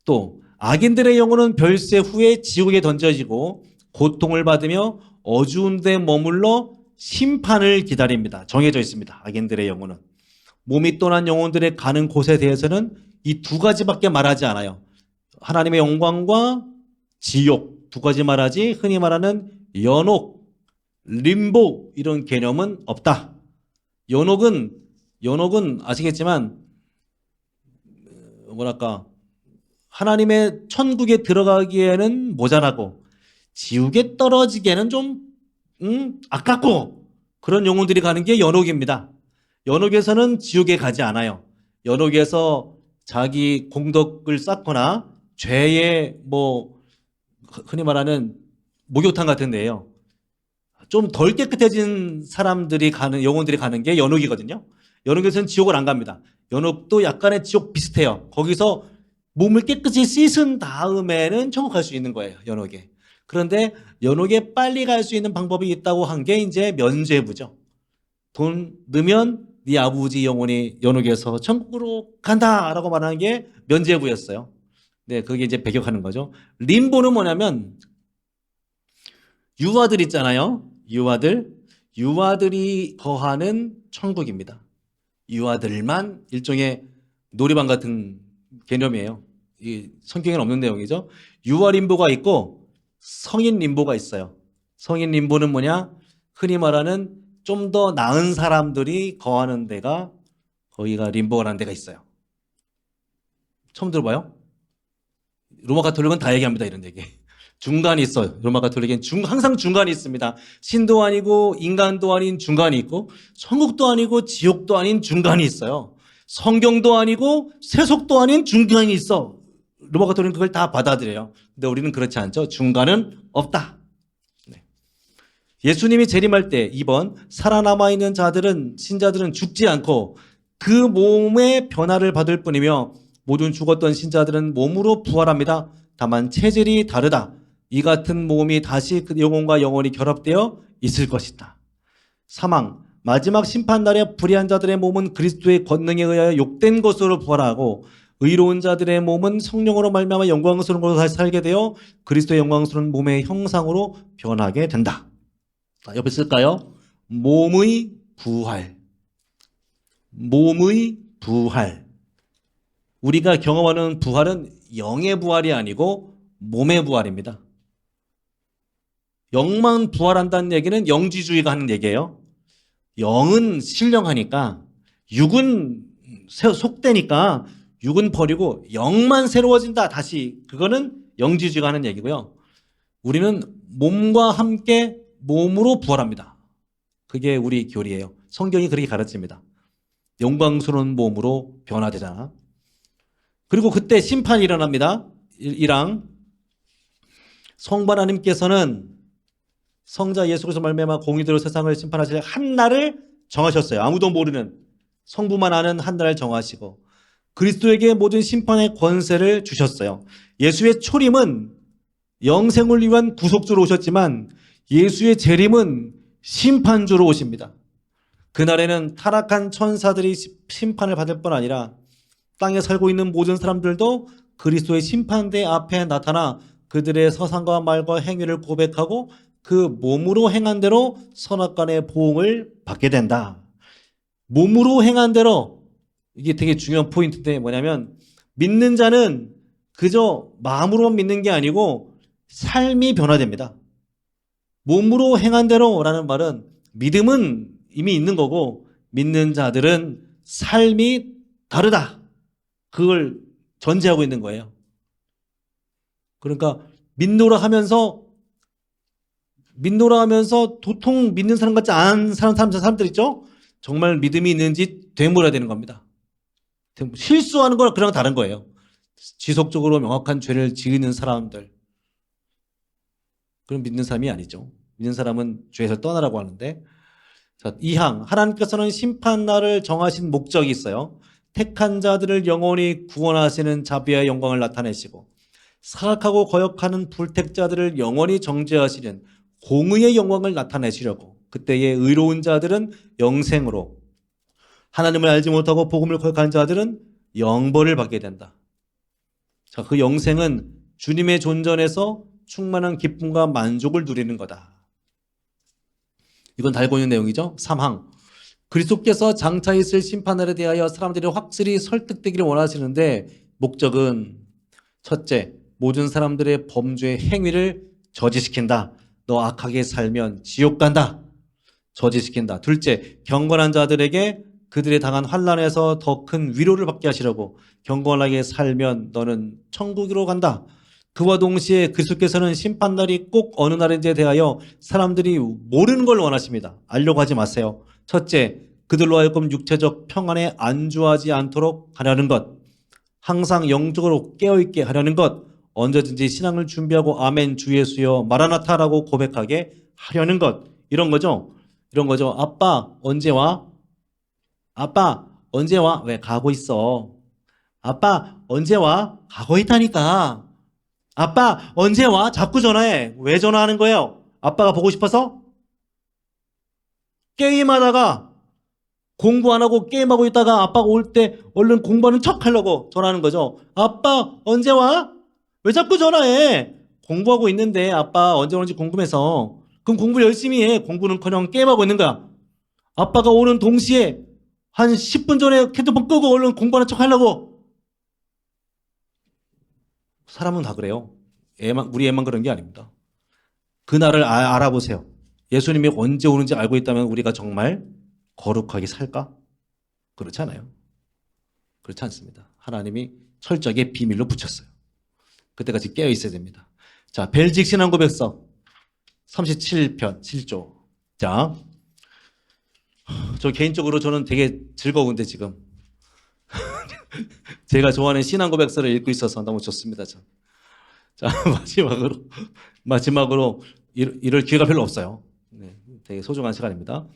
또 악인들의 영혼은 별세 후에 지옥에 던져지고 고통을 받으며 어두운 데 머물러 심판을 기다립니다. 정해져 있습니다. 악인들의 영혼은. 몸이 떠난 영혼들의 가는 곳에 대해서는 이 두 가지밖에 말하지 않아요. 하나님의 영광과 지옥 두 가지 말하지 흔히 말하는 연옥, 림보 이런 개념은 없다. 연옥은 아시겠지만 뭐랄까 하나님의 천국에 들어가기에는 모자라고 지옥에 떨어지기에는 좀 아깝고 그런 영혼들이 가는 게 연옥입니다. 연옥에서는 지옥에 가지 않아요. 연옥에서 자기 공덕을 쌓거나 죄의 흔히 말하는 목욕탕 같은 데예요. 좀 덜 깨끗해진 사람들이 가는 영혼들이 가는 게 연옥이거든요. 연옥에서는 지옥을 안 갑니다. 연옥도 약간의 지옥 비슷해요. 거기서 몸을 깨끗이 씻은 다음에는 천국 갈 수 있는 거예요. 연옥에. 그런데 연옥에 빨리 갈 수 있는 방법이 있다고 한 게 이제 면죄부죠. 돈 넣으면 네 아버지 영혼이 연옥에서 천국으로 간다라고 말하는 게 면죄부였어요. 네, 그게 이제 배격하는 거죠. 림보는 뭐냐면 유아들 있잖아요. 유아들이 거하는 천국입니다. 유아들만 일종의 놀이방 같은 개념이에요. 이 성경에는 없는 내용이죠. 유아 림보가 있고 성인 림보가 있어요. 성인 림보는 뭐냐? 흔히 말하는 좀 더 나은 사람들이 거하는 데가 거기가 림보라는 데가 있어요. 처음 들어봐요? 로마 가톨릭은 다 얘기합니다. 이런 얘기. 중간이 있어요. 로마 가톨릭엔 항상 중간이 있습니다. 신도 아니고 인간도 아닌 중간이 있고 천국도 아니고 지옥도 아닌 중간이 있어요. 성경도 아니고 세속도 아닌 중간이 있어. 로마 가톨릭은 그걸 다 받아들여요. 근데 우리는 그렇지 않죠. 중간은 없다. 네. 예수님이 재림할 때 2번 살아남아 있는 신자들은 죽지 않고 그 몸의 변화를 받을 뿐이며 모든 죽었던 신자들은 몸으로 부활합니다. 다만 체질이 다르다. 이 같은 몸이 다시 그 영혼과 영혼이 결합되어 있을 것이다. 사망, 마지막 심판날에 불의한 자들의 몸은 그리스도의 권능에 의하여 욕된 것으로 부활하고 의로운 자들의 몸은 성령으로 말미암아 영광스러운 것으로 다시 살게 되어 그리스도의 영광스러운 몸의 형상으로 변하게 된다. 옆에 쓸까요? 몸의 부활. 몸의 부활. 우리가 경험하는 부활은 영의 부활이 아니고 몸의 부활입니다. 영만 부활한다는 얘기는 영지주의가 하는 얘기예요. 영은 신령하니까 육은 속되니까 육은 버리고 영만 새로워진다. 다시 그거는 영지주의가 하는 얘기고요. 우리는 몸과 함께 몸으로 부활합니다. 그게 우리 교리예요. 성경이 그렇게 가르칩니다. 영광스러운 몸으로 변화되잖아. 그리고 그때 심판이 일어납니다. 1랑 성부 하나님께서는 성자 예수 그리스도 말미암아 공의대로 세상을 심판하실 한 날을 정하셨어요. 아무도 모르는, 성부만 아는 한 날을 정하시고 그리스도에게 모든 심판의 권세를 주셨어요. 예수의 초림은 영생을 위한 구속주로 오셨지만 예수의 재림은 심판주로 오십니다. 그날에는 타락한 천사들이 심판을 받을 뿐 아니라 땅에 살고 있는 모든 사람들도 그리스도의 심판대 앞에 나타나 그들의 서상과 말과 행위를 고백하고 그 몸으로 행한 대로 선악간의 보응을 받게 된다. 몸으로 행한 대로, 이게 되게 중요한 포인트인데 뭐냐면 믿는 자는 그저 마음으로만 믿는 게 아니고 삶이 변화됩니다. 몸으로 행한 대로라는 말은 믿음은 이미 있는 거고 믿는 자들은 삶이 다르다. 그걸 전제하고 있는 거예요. 그러니까 믿노라 하면서 도통 믿는 사람 같지 않은 사람들 있죠? 정말 믿음이 있는지 되물어야 되는 겁니다. 실수하는 거랑 그랑 다른 거예요. 지속적으로 명확한 죄를 지으는 사람들, 그럼 믿는 사람이 아니죠. 믿는 사람은 죄에서 떠나라고 하는데, 자, 2항 하나님께서는 심판날을 정하신 목적이 있어요. 택한 자들을 영원히 구원하시는 자비와 영광을 나타내시고 사악하고 거역하는 불택자들을 영원히 정죄하시는 공의의 영광을 나타내시려고, 그때의 의로운 자들은 영생으로, 하나님을 알지 못하고 복음을 거역한 자들은 영벌을 받게 된다. 자, 그 영생은 주님의 존전에서 충만한 기쁨과 만족을 누리는 거다. 이건 다 알고 있는 내용이죠. 3항 그리스도께서 장차 있을 심판날에 대하여 사람들이 확실히 설득되기를 원하시는데 목적은 첫째, 모든 사람들의 범죄의 행위를 저지시킨다. 너 악하게 살면 지옥 간다. 저지시킨다. 둘째, 경건한 자들에게 그들의 당한 환난에서 더 큰 위로를 받게 하시려고, 경건하게 살면 너는 천국으로 간다. 그와 동시에 그리스도께서는 심판날이 꼭 어느 날인지에 대하여 사람들이 모르는 걸 원하십니다. 알려고 하지 마세요. 첫째, 그들로 하여금 육체적 평안에 안주하지 않도록 하려는 것, 항상 영적으로 깨어있게 하려는 것, 언제든지 신앙을 준비하고 아멘 주 예수여 마라나타라고 고백하게 하려는 것, 이런 거죠. 이런 거죠. 아빠 언제 와? 아빠 언제 와? 왜 가고 있어? 아빠 언제 와? 가고 있다니까. 아빠 언제 와? 자꾸 전화해. 왜 전화하는 거예요? 아빠가 보고 싶어서? 게임하다가 공부 안 하고 게임하고 있다가 아빠가 올 때 얼른 공부하는 척 하려고 전화하는 거죠. 아빠 언제 와? 왜 자꾸 전화해? 공부하고 있는데 아빠 언제 오는지 궁금해서. 그럼 공부 열심히 해. 공부는커녕 게임하고 있는 거야. 아빠가 오는 동시에 한 10분 전에 핸드폰 끄고 얼른 공부하는 척 하려고. 사람은 다 그래요. 우리 애만 그런 게 아닙니다. 그날을 알아보세요. 예수님이 언제 오는지 알고 있다면 우리가 정말 거룩하게 살까? 그렇지 않아요. 그렇지 않습니다. 하나님이 철저하게 비밀로 붙였어요. 그때까지 깨어 있어야 됩니다. 자, 벨직 신앙고백서 37편 7조. 자, 저 개인적으로 저는 되게 즐거운데 지금 제가 좋아하는 신앙고백서를 읽고 있어서 너무 좋습니다. 자, 마지막으로 이럴 기회가 별로 없어요. 네, 되게 소중한 시간입니다.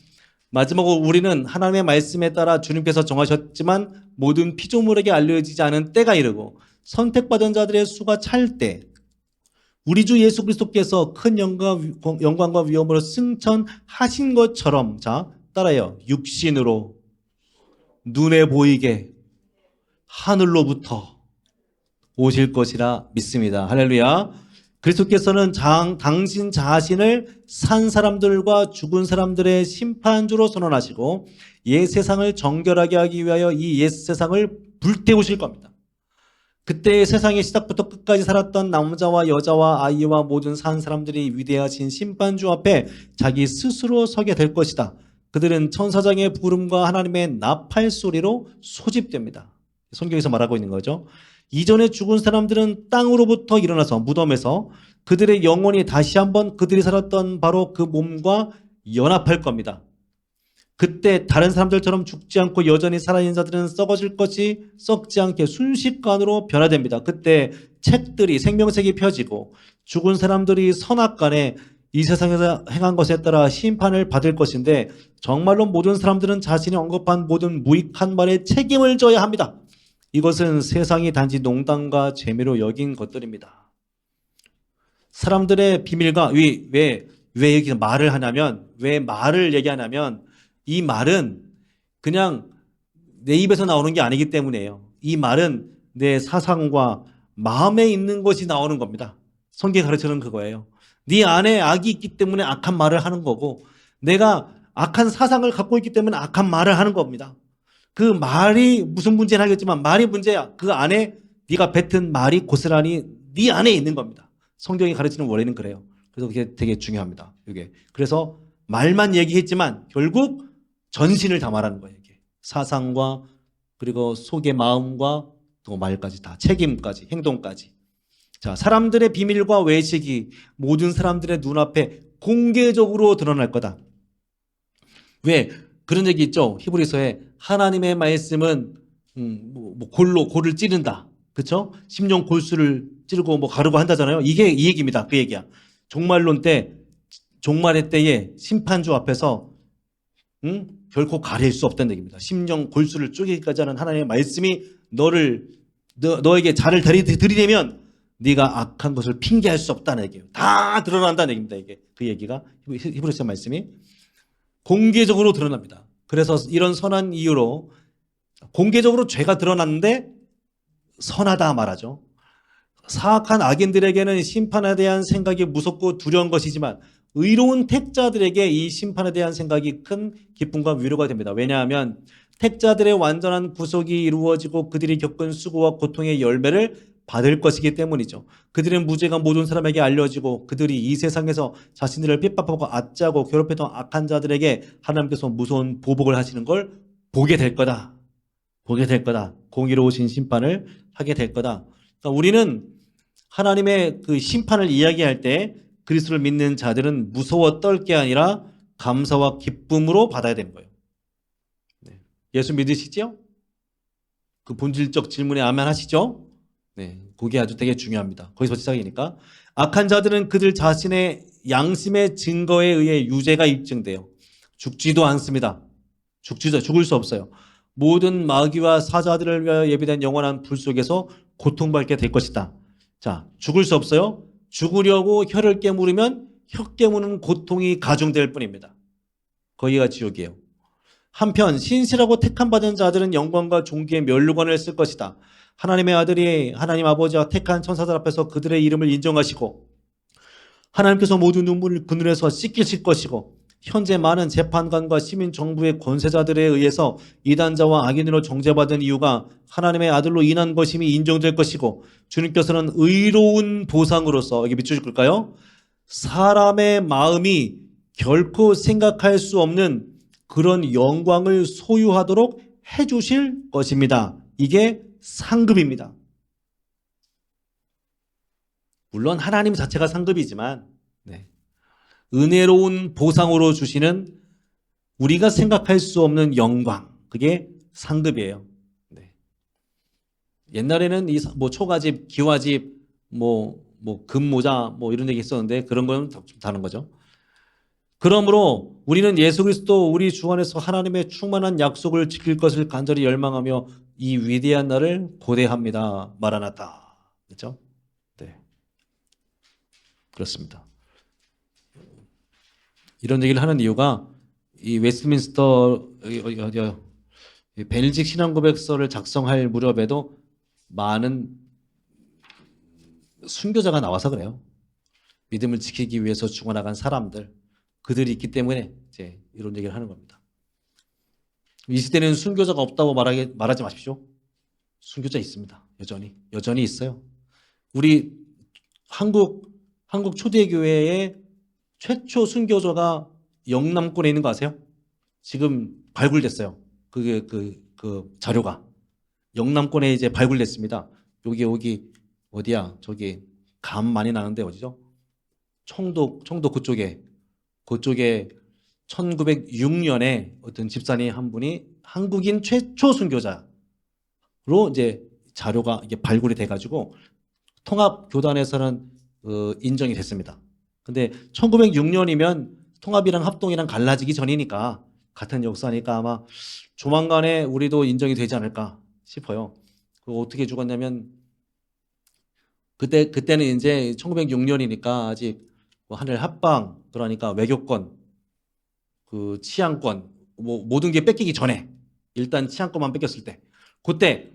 마지막으로 우리는 하나님의 말씀에 따라 주님께서 정하셨지만 모든 피조물에게 알려지지 않은 때가 이르고 선택받은 자들의 수가 찰 때, 우리 주 예수 그리스도께서 큰 영광과 위엄으로 승천하신 것처럼, 자 따라요, 육신으로 눈에 보이게 하늘로부터 오실 것이라 믿습니다. 할렐루야. 그리스도께서는 당신 자신을 산 사람들과 죽은 사람들의 심판주로 선언하시고 옛 세상을 정결하게 하기 위하여 이 옛 세상을 불태우실 겁니다. 그때 세상의 시작부터 끝까지 살았던 남자와 여자와 아이와 모든 산 사람들이 위대하신 심판주 앞에 자기 스스로 서게 될 것이다. 그들은 천사장의 부름과 하나님의 나팔 소리로 소집됩니다. 성경에서 말하고 있는 거죠. 이전에 죽은 사람들은 땅으로부터 일어나서 무덤에서 그들의 영혼이 다시 한번 그들이 살았던 바로 그 몸과 연합할 겁니다. 그때 다른 사람들처럼 죽지 않고 여전히 살아있는 자들은 썩어질 것이 썩지 않게 순식간으로 변화됩니다. 그때 책들이 생명책이 펴지고 죽은 사람들이 선악간에 이 세상에서 행한 것에 따라 심판을 받을 것인데 정말로 모든 사람들은 자신이 언급한 모든 무익한 말에 책임을 져야 합니다. 이것은 세상이 단지 농담과 재미로 여긴 것들입니다. 사람들의 비밀과 왜 여기 말을 하냐면 왜 말을 얘기하냐면 이 말은 그냥 내 입에서 나오는 게 아니기 때문이에요. 이 말은 내 사상과 마음에 있는 것이 나오는 겁니다. 성경이 가르치는 그거예요. 네 안에 악이 있기 때문에 악한 말을 하는 거고 내가 악한 사상을 갖고 있기 때문에 악한 말을 하는 겁니다. 그 말이 무슨 문제는 하겠지만 말이 문제야. 그 안에 네가 뱉은 말이 고스란히 네 안에 있는 겁니다. 성경이 가르치는 원리는 그래요. 그래서 그게 되게 중요합니다. 이게 그래서 말만 얘기했지만 결국 전신을 다 말하는 거예요. 이게 사상과 그리고 속의 마음과 또 말까지 다 책임까지 행동까지. 자, 사람들의 비밀과 외식이 모든 사람들의 눈앞에 공개적으로 드러날 거다. 왜 그런 얘기 있죠? 히브리서에 하나님의 말씀은 골을 찌른다. 그렇죠? 심령 골수를 찌르고 뭐 가르고 한다잖아요. 이게 이 얘기입니다. 그 얘기야. 종말론 때 종말의 때에 심판주 앞에서 결코 가릴 수 없다는 얘기입니다. 심령 골수를 쪼개기까지 하는 하나님의 말씀이 너에게 자를 들이대면 네가 악한 것을 핑계할 수 없다는 얘기예요. 다 드러난다는 얘기입니다. 이게 그 얘기가 히브리서 말씀이 공개적으로 드러납니다. 그래서 이런 선한 이유로 공개적으로 죄가 드러났는데 선하다 말하죠. 사악한 악인들에게는 심판에 대한 생각이 무섭고 두려운 것이지만 의로운 택자들에게 이 심판에 대한 생각이 큰 기쁨과 위로가 됩니다. 왜냐하면 택자들의 완전한 구속이 이루어지고 그들이 겪은 수고와 고통의 열매를 받을 것이기 때문이죠. 그들의 무죄가 모든 사람에게 알려지고 그들이 이 세상에서 자신들을 핍박하고 압제하고 괴롭히던 악한 자들에게 하나님께서 무서운 보복을 하시는 걸 보게 될 거다. 보게 될 거다. 공의로우신 심판을 하게 될 거다. 그러니까 우리는 하나님의 그 심판을 이야기할 때 그리스도를 믿는 자들은 무서워 떨 게 아니라 감사와 기쁨으로 받아야 되는 거예요. 네. 예수 믿으시죠? 그 본질적 질문에 아멘 하시죠? 네, 그게 아주 되게 중요합니다. 거기서 시작이니까. 악한 자들은 그들 자신의 양심의 증거에 의해 유죄가 입증돼요. 죽지도 않습니다. 죽을 수 없어요. 모든 마귀와 사자들을 위하여 예비된 영원한 불 속에서 고통받게 될 것이다. 자, 죽을 수 없어요. 죽으려고 혀를 깨물으면 혀 깨무는 고통이 가중될 뿐입니다. 거기가 지옥이에요. 한편 신실하고 택함받은 자들은 영광과 존귀의 면류관을 쓸 것이다. 하나님의 아들이 하나님 아버지와 택한 천사들 앞에서 그들의 이름을 인정하시고 하나님께서 모든 눈물을 그 눈에서 씻기실 것이고 현재 많은 재판관과 시민 정부의 권세자들에 의해서 이단자와 악인으로 정죄받은 이유가 하나님의 아들로 인한 것임이 인정될 것이고 주님께서는 의로운 보상으로서 여기 밑줄 끌까요? 사람의 마음이 결코 생각할 수 없는 그런 영광을 소유하도록 해주실 것입니다. 이게 상급입니다. 물론 하나님 자체가 상급이지만 은혜로운 보상으로 주시는 우리가 생각할 수 없는 영광, 그게 상급이에요. 옛날에는 뭐 초가집, 기와집, 뭐 금모자 뭐 이런 얘기 있었는데 그런 건 좀 다른 거죠. 그러므로 우리는 예수 그리스도 우리 주 안에서 하나님의 충만한 약속을 지킬 것을 간절히 열망하며 이 위대한 날을 고대합니다. 마라나타. 그렇죠? 네. 그렇습니다. 이런 얘기를 하는 이유가 이 웨스트민스터 벨직 신앙고백서를 작성할 무렵에도 많은 순교자가 나와서 그래요. 믿음을 지키기 위해서 죽어나간 사람들, 그들이 있기 때문에 이제 이런 얘기를 하는 겁니다. 이 시대는 순교자가 없다고 말하지 마십시오. 순교자 있습니다. 여전히 있어요. 우리 한국 초대교회의 최초 순교자가 영남권에 있는 거 아세요? 지금 발굴됐어요. 그게 그 자료가 영남권에 이제 발굴됐습니다. 여기 어디야? 저기 감 많이 나는데 어디죠? 청도 그쪽에 1906년에 어떤 집사님 한 분이 한국인 최초 순교자로 이제 자료가 이게 발굴이 돼가지고 통합교단에서는 인정이 됐습니다. 근데 1906년이면 통합이랑 합동이랑 갈라지기 전이니까 같은 역사니까 아마 조만간에 우리도 인정이 되지 않을까 싶어요. 그 어떻게 죽었냐면 그때는 이제 1906년이니까 아직 뭐 하늘 합방 그러니까 외교권 그 치안권 뭐 모든 게 뺏기기 전에 일단 치안권만 뺏겼을 때 그때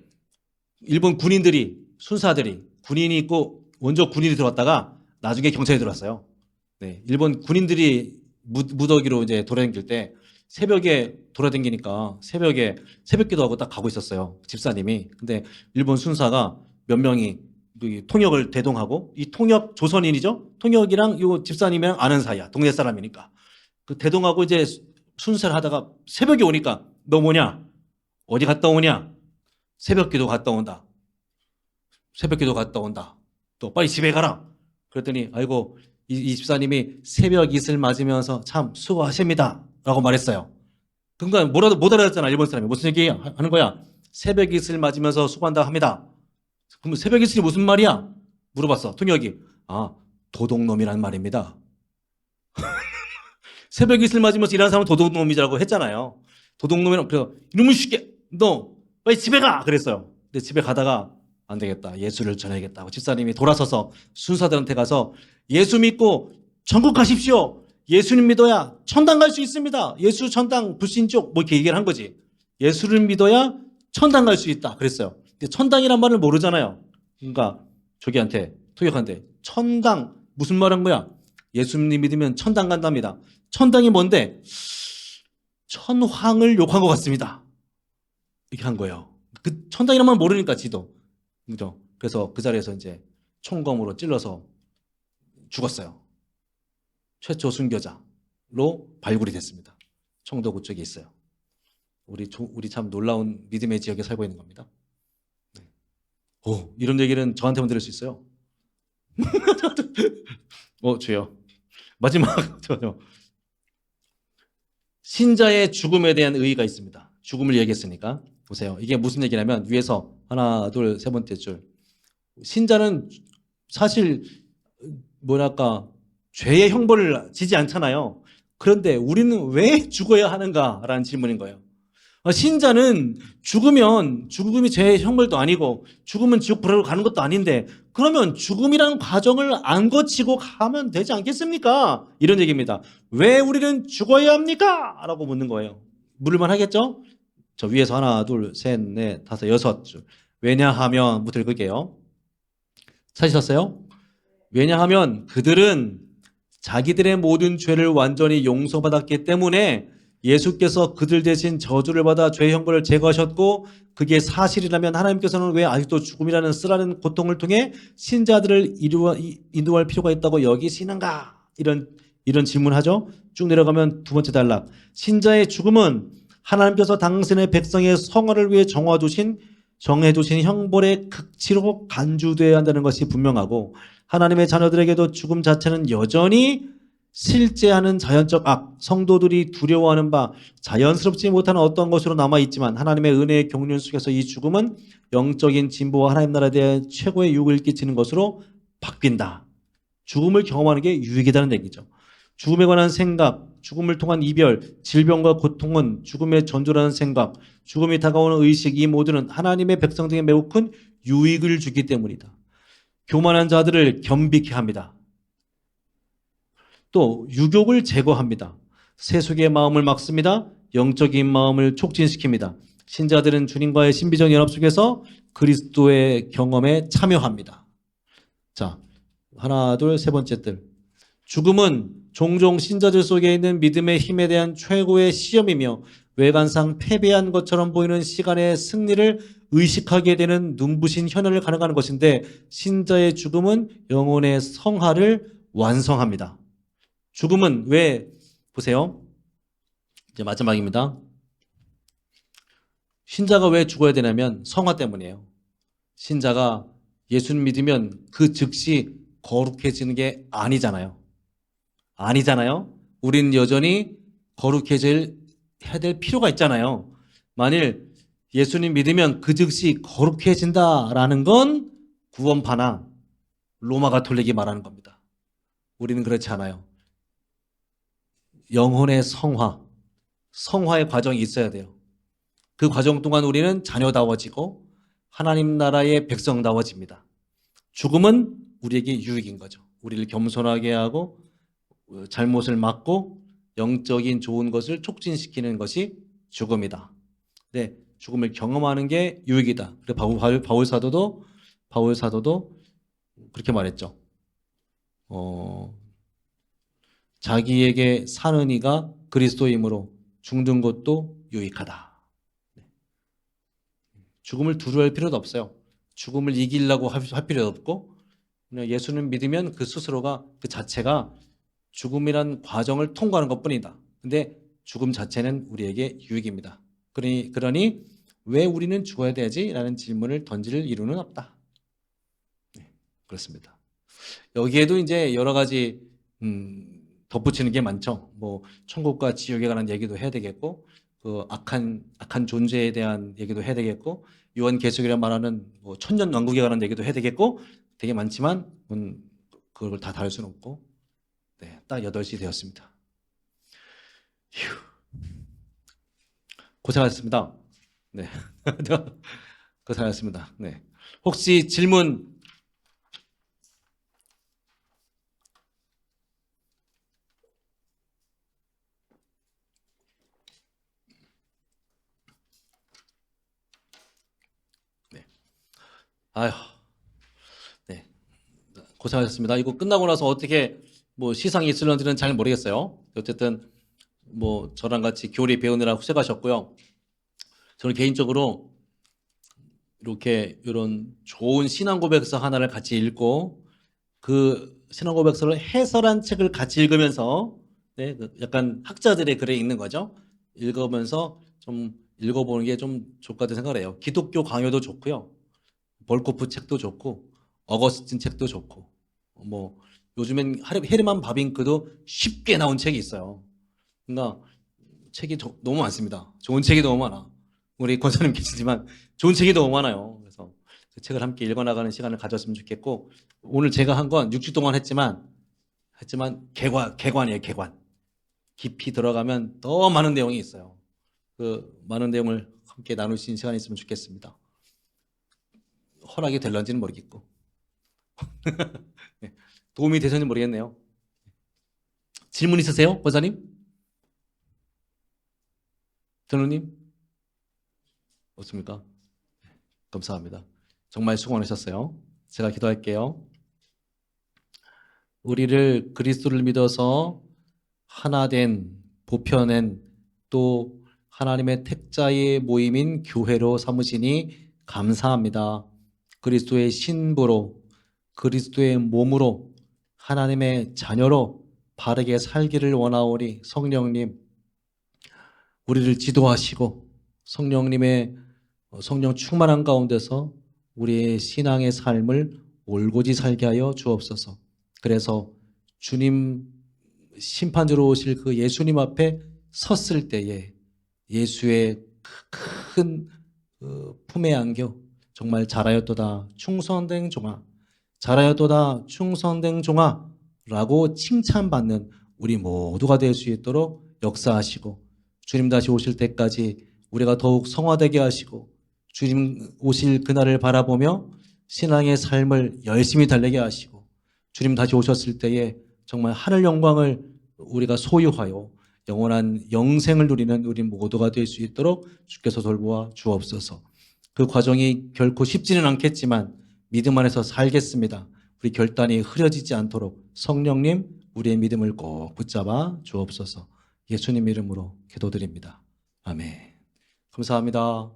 일본 군인들이 순사들이 군인이 있고 먼저 군인이 들어왔다가 나중에 경찰이 들어왔어요. 네, 일본 군인들이 무더기로 이제 돌아다닐 때 새벽에 돌아다니니까 새벽에 새벽기도 하고 딱 가고 있었어요. 집사님이. 근데 일본 순사가 몇 명이 그 통역을 대동하고 이 통역 조선인이죠. 통역이랑 이 집사님이랑 아는 사이야. 동네 사람이니까. 그 대동하고 이제 순사를 하다가 새벽에 오니까 너 뭐냐? 어디 갔다 오냐? 새벽기도 갔다 온다. 새벽기도 갔다 온다. 또 빨리 집에 가라. 그랬더니 아이고 이 집사님이 새벽 이슬 맞으면서 참 수고하십니다. 라고 말했어요. 그러니까 뭐라도 못 알아듣잖아. 일본 사람이. 무슨 얘기 하는 거야? 새벽 이슬 맞으면서 수고한다 합니다. 그럼 새벽 이슬이 무슨 말이야? 물어봤어. 통역이. 아, 도둑놈이란 말입니다. 새벽 이슬 맞으면서 일하는 사람은 도둑놈이라고 했잖아요. 도둑놈이란 그래서 이놈의 새끼 너 빨리 집에 가 그랬어요. 근데 집에 가다가 안 되겠다. 예수를 전해야겠다. 집사님이 돌아서서 순사들한테 가서 예수 믿고 천국 가십시오. 예수님 믿어야 천당 갈 수 있습니다. 예수 천당 불신족 뭐 이렇게 얘기를 한 거지. 예수를 믿어야 천당 갈 수 있다. 그랬어요. 근데 천당이란 말을 모르잖아요. 그러니까 저기한테 토역한테 천당 무슨 말 한 거야? 예수님 믿으면 천당 간답니다. 천당이 뭔데? 천황을 욕한 것 같습니다. 이렇게 한 거예요. 그 천당이란 말 모르니까 지도. 그죠? 그래서 그 자리에서 이제 총검으로 찔러서 죽었어요. 최초 순교자로 발굴이 됐습니다. 청도구 쪽에 있어요. 우리 참 놀라운 믿음의 지역에 살고 있는 겁니다. 네. 오, 이런 얘기는 저한테만 들을 수 있어요. 주여. 마지막 신자의 죽음에 대한 의의가 있습니다. 죽음을 얘기했으니까 보세요. 이게 무슨 얘기냐면 위에서 하나, 둘, 세 번째 줄. 신자는 사실 뭐랄까 죄의 형벌을 지지 않잖아요. 그런데 우리는 왜 죽어야 하는가라는 질문인 거예요. 신자는 죽으면 죽음이 죄의 형벌도 아니고 죽으면 지옥 불으로 가는 것도 아닌데 그러면 죽음이라는 과정을 안 거치고 가면 되지 않겠습니까? 이런 얘기입니다. 왜 우리는 죽어야 합니까? 라고 묻는 거예요. 물을만 하겠죠? 저 위에서 하나, 둘, 셋, 넷, 다섯, 여섯 줄. 왜냐하면 부터 읽을게요. 찾으셨어요? 왜냐하면 그들은 자기들의 모든 죄를 완전히 용서받았기 때문에 예수께서 그들 대신 저주를 받아 죄의 형벌을 제거하셨고 그게 사실이라면 하나님께서는 왜 아직도 죽음이라는 쓰라린 고통을 통해 신자들을 인도할 필요가 있다고 여기시는가? 이런 질문하죠. 쭉 내려가면 두 번째 단락. 신자의 죽음은 하나님께서 당신의 백성의 성화를 위해 정해두신 형벌의 극치로 간주되어야 한다는 것이 분명하고 하나님의 자녀들에게도 죽음 자체는 여전히 실제하는 자연적 악, 성도들이 두려워하는 바 자연스럽지 못한 어떤 것으로 남아있지만 하나님의 은혜의 경륜 속에서 이 죽음은 영적인 진보와 하나님 나라에 대한 최고의 유익을 끼치는 것으로 바뀐다. 죽음을 경험하는 게 유익이라는 얘기죠. 죽음에 관한 생각, 죽음을 통한 이별, 질병과 고통은 죽음의 전조라는 생각, 죽음이 다가오는 의식 이 모두는 하나님의 백성들에게 매우 큰 유익을 주기 때문이다. 교만한 자들을 겸비케 합니다. 또 유욕을 제거합니다. 세속의 마음을 막습니다. 영적인 마음을 촉진시킵니다. 신자들은 주님과의 신비적 연합 속에서 그리스도의 경험에 참여합니다. 자, 하나, 둘, 세 번째 뜰. 죽음은 종종 신자들 속에 있는 믿음의 힘에 대한 최고의 시험이며 외관상 패배한 것처럼 보이는 시간의 승리를 의식하게 되는 눈부신 현현을 가능하는 것인데 신자의 죽음은 영혼의 성화를 완성합니다. 죽음은 왜 보세요. 이제 마지막입니다. 신자가 왜 죽어야 되냐면 성화 때문이에요. 신자가 예수를 믿으면 그 즉시 거룩해지는 게 아니잖아요. 우리는 여전히 거룩해져야 될 필요가 있잖아요. 만일 예수님 믿으면 그 즉시 거룩해진다라는 건 구원파나 로마 가톨릭이 말하는 겁니다. 우리는 그렇지 않아요. 영혼의 성화의 과정이 있어야 돼요. 그 과정 동안 우리는 자녀다워지고 하나님 나라의 백성다워집니다. 죽음은 우리에게 유익인 거죠. 우리를 겸손하게 하고 잘못을 막고 영적인 좋은 것을 촉진시키는 것이 죽음이다. 네, 죽음을 경험하는 게 유익이다. 그래서 바울 사도도 그렇게 말했죠. 자기에게 사는 이가 그리스도이므로 죽는 것도 유익하다. 죽음을 두려워할 필요도 없어요. 죽음을 이기려고 할 필요도 없고 그냥 예수는 믿으면 그 스스로가 그 자체가 죽음이란 과정을 통과하는 것뿐이다. 근데 죽음 자체는 우리에게 유익입니다. 그러니 왜 우리는 죽어야 되지? 라는 질문을 던질 이유는 없다. 네, 그렇습니다. 여기에도 이제 여러 가지 덧붙이는 게 많죠. 뭐 천국과 지옥에 관한 얘기도 해야 되겠고, 그 악한 존재에 대한 얘기도 해야 되겠고, 요한계시록이라 말하는 뭐 천년왕국에 관한 얘기도 해야 되겠고, 되게 많지만 그걸 다 다룰 수는 없고, 네, 딱 8시 되었습니다. 휴. 고생하셨습니다. 네, 고생하셨습니다. 네, 혹시 질문? 네, 아휴, 네, 고생하셨습니다. 이거 끝나고 나서 어떻게 뭐 시상이 있을런지는 잘 모르겠어요. 어쨌든 뭐 저랑 같이 교리 배우느라 후생하셨고요. 저는 개인적으로 이렇게 이런 좋은 신앙 고백서 하나를 같이 읽고 그 신앙 고백서를 해설한 책을 같이 읽으면서 네, 그 약간 학자들의 글에 읽는 거죠. 읽으면서 좀 읽어보는 게 좀 좋을 것 같은 생각을 해요. 기독교 강요도 좋고요. 볼코프 책도 좋고 어거스틴 책도 좋고 뭐 요즘엔 헤르만 바빙크도 쉽게 나온 책이 있어요. 그러니까 책이 너무 많습니다. 좋은 책이 너무 많아. 우리 권사님 계시지만 좋은 책이 너무 많아요. 그래서 그 책을 함께 읽어나가는 시간을 가졌으면 좋겠고 오늘 제가 한 건 6주 동안 했지만 개관이에요. 개관. 깊이 들어가면 더 많은 내용이 있어요. 그 많은 내용을 함께 나눌 수 있는 시간이 있으면 좋겠습니다. 허락이 될런지는 모르겠고 네, 도움이 되셨는지 모르겠네요. 질문 있으세요, 권사님? 전우님? 없습니까? 감사합니다. 정말 수고 많으셨어요. 제가 기도할게요. 우리를 그리스도를 믿어서 하나된 보편엔 또 하나님의 택자의 모임인 교회로 삼으시니 감사합니다. 그리스도의 신부로 그리스도의 몸으로 하나님의 자녀로 바르게 살기를 원하오니 성령님 우리를 지도하시고 성령님의 성령 충만한 가운데서 우리의 신앙의 삶을 올곧이 살게 하여 주옵소서. 그래서 주님 심판주로 오실 그 예수님 앞에 섰을 때에 예수의 큰 품에 안겨 정말 잘하였도다 충성된 종아 잘하였도다 충성된 종아 라고 칭찬받는 우리 모두가 될 수 있도록 역사하시고 주님 다시 오실 때까지 우리가 더욱 성화되게 하시고 주님 오실 그날을 바라보며 신앙의 삶을 열심히 달리게 하시고 주님 다시 오셨을 때에 정말 하늘 영광을 우리가 소유하여 영원한 영생을 누리는 우리 모두가 될 수 있도록 주께서 돌보아 주옵소서. 그 과정이 결코 쉽지는 않겠지만 믿음 안에서 살겠습니다. 우리 결단이 흐려지지 않도록 성령님 우리의 믿음을 꼭 붙잡아 주옵소서. 예수님 이름으로 기도드립니다. 아멘. 감사합니다.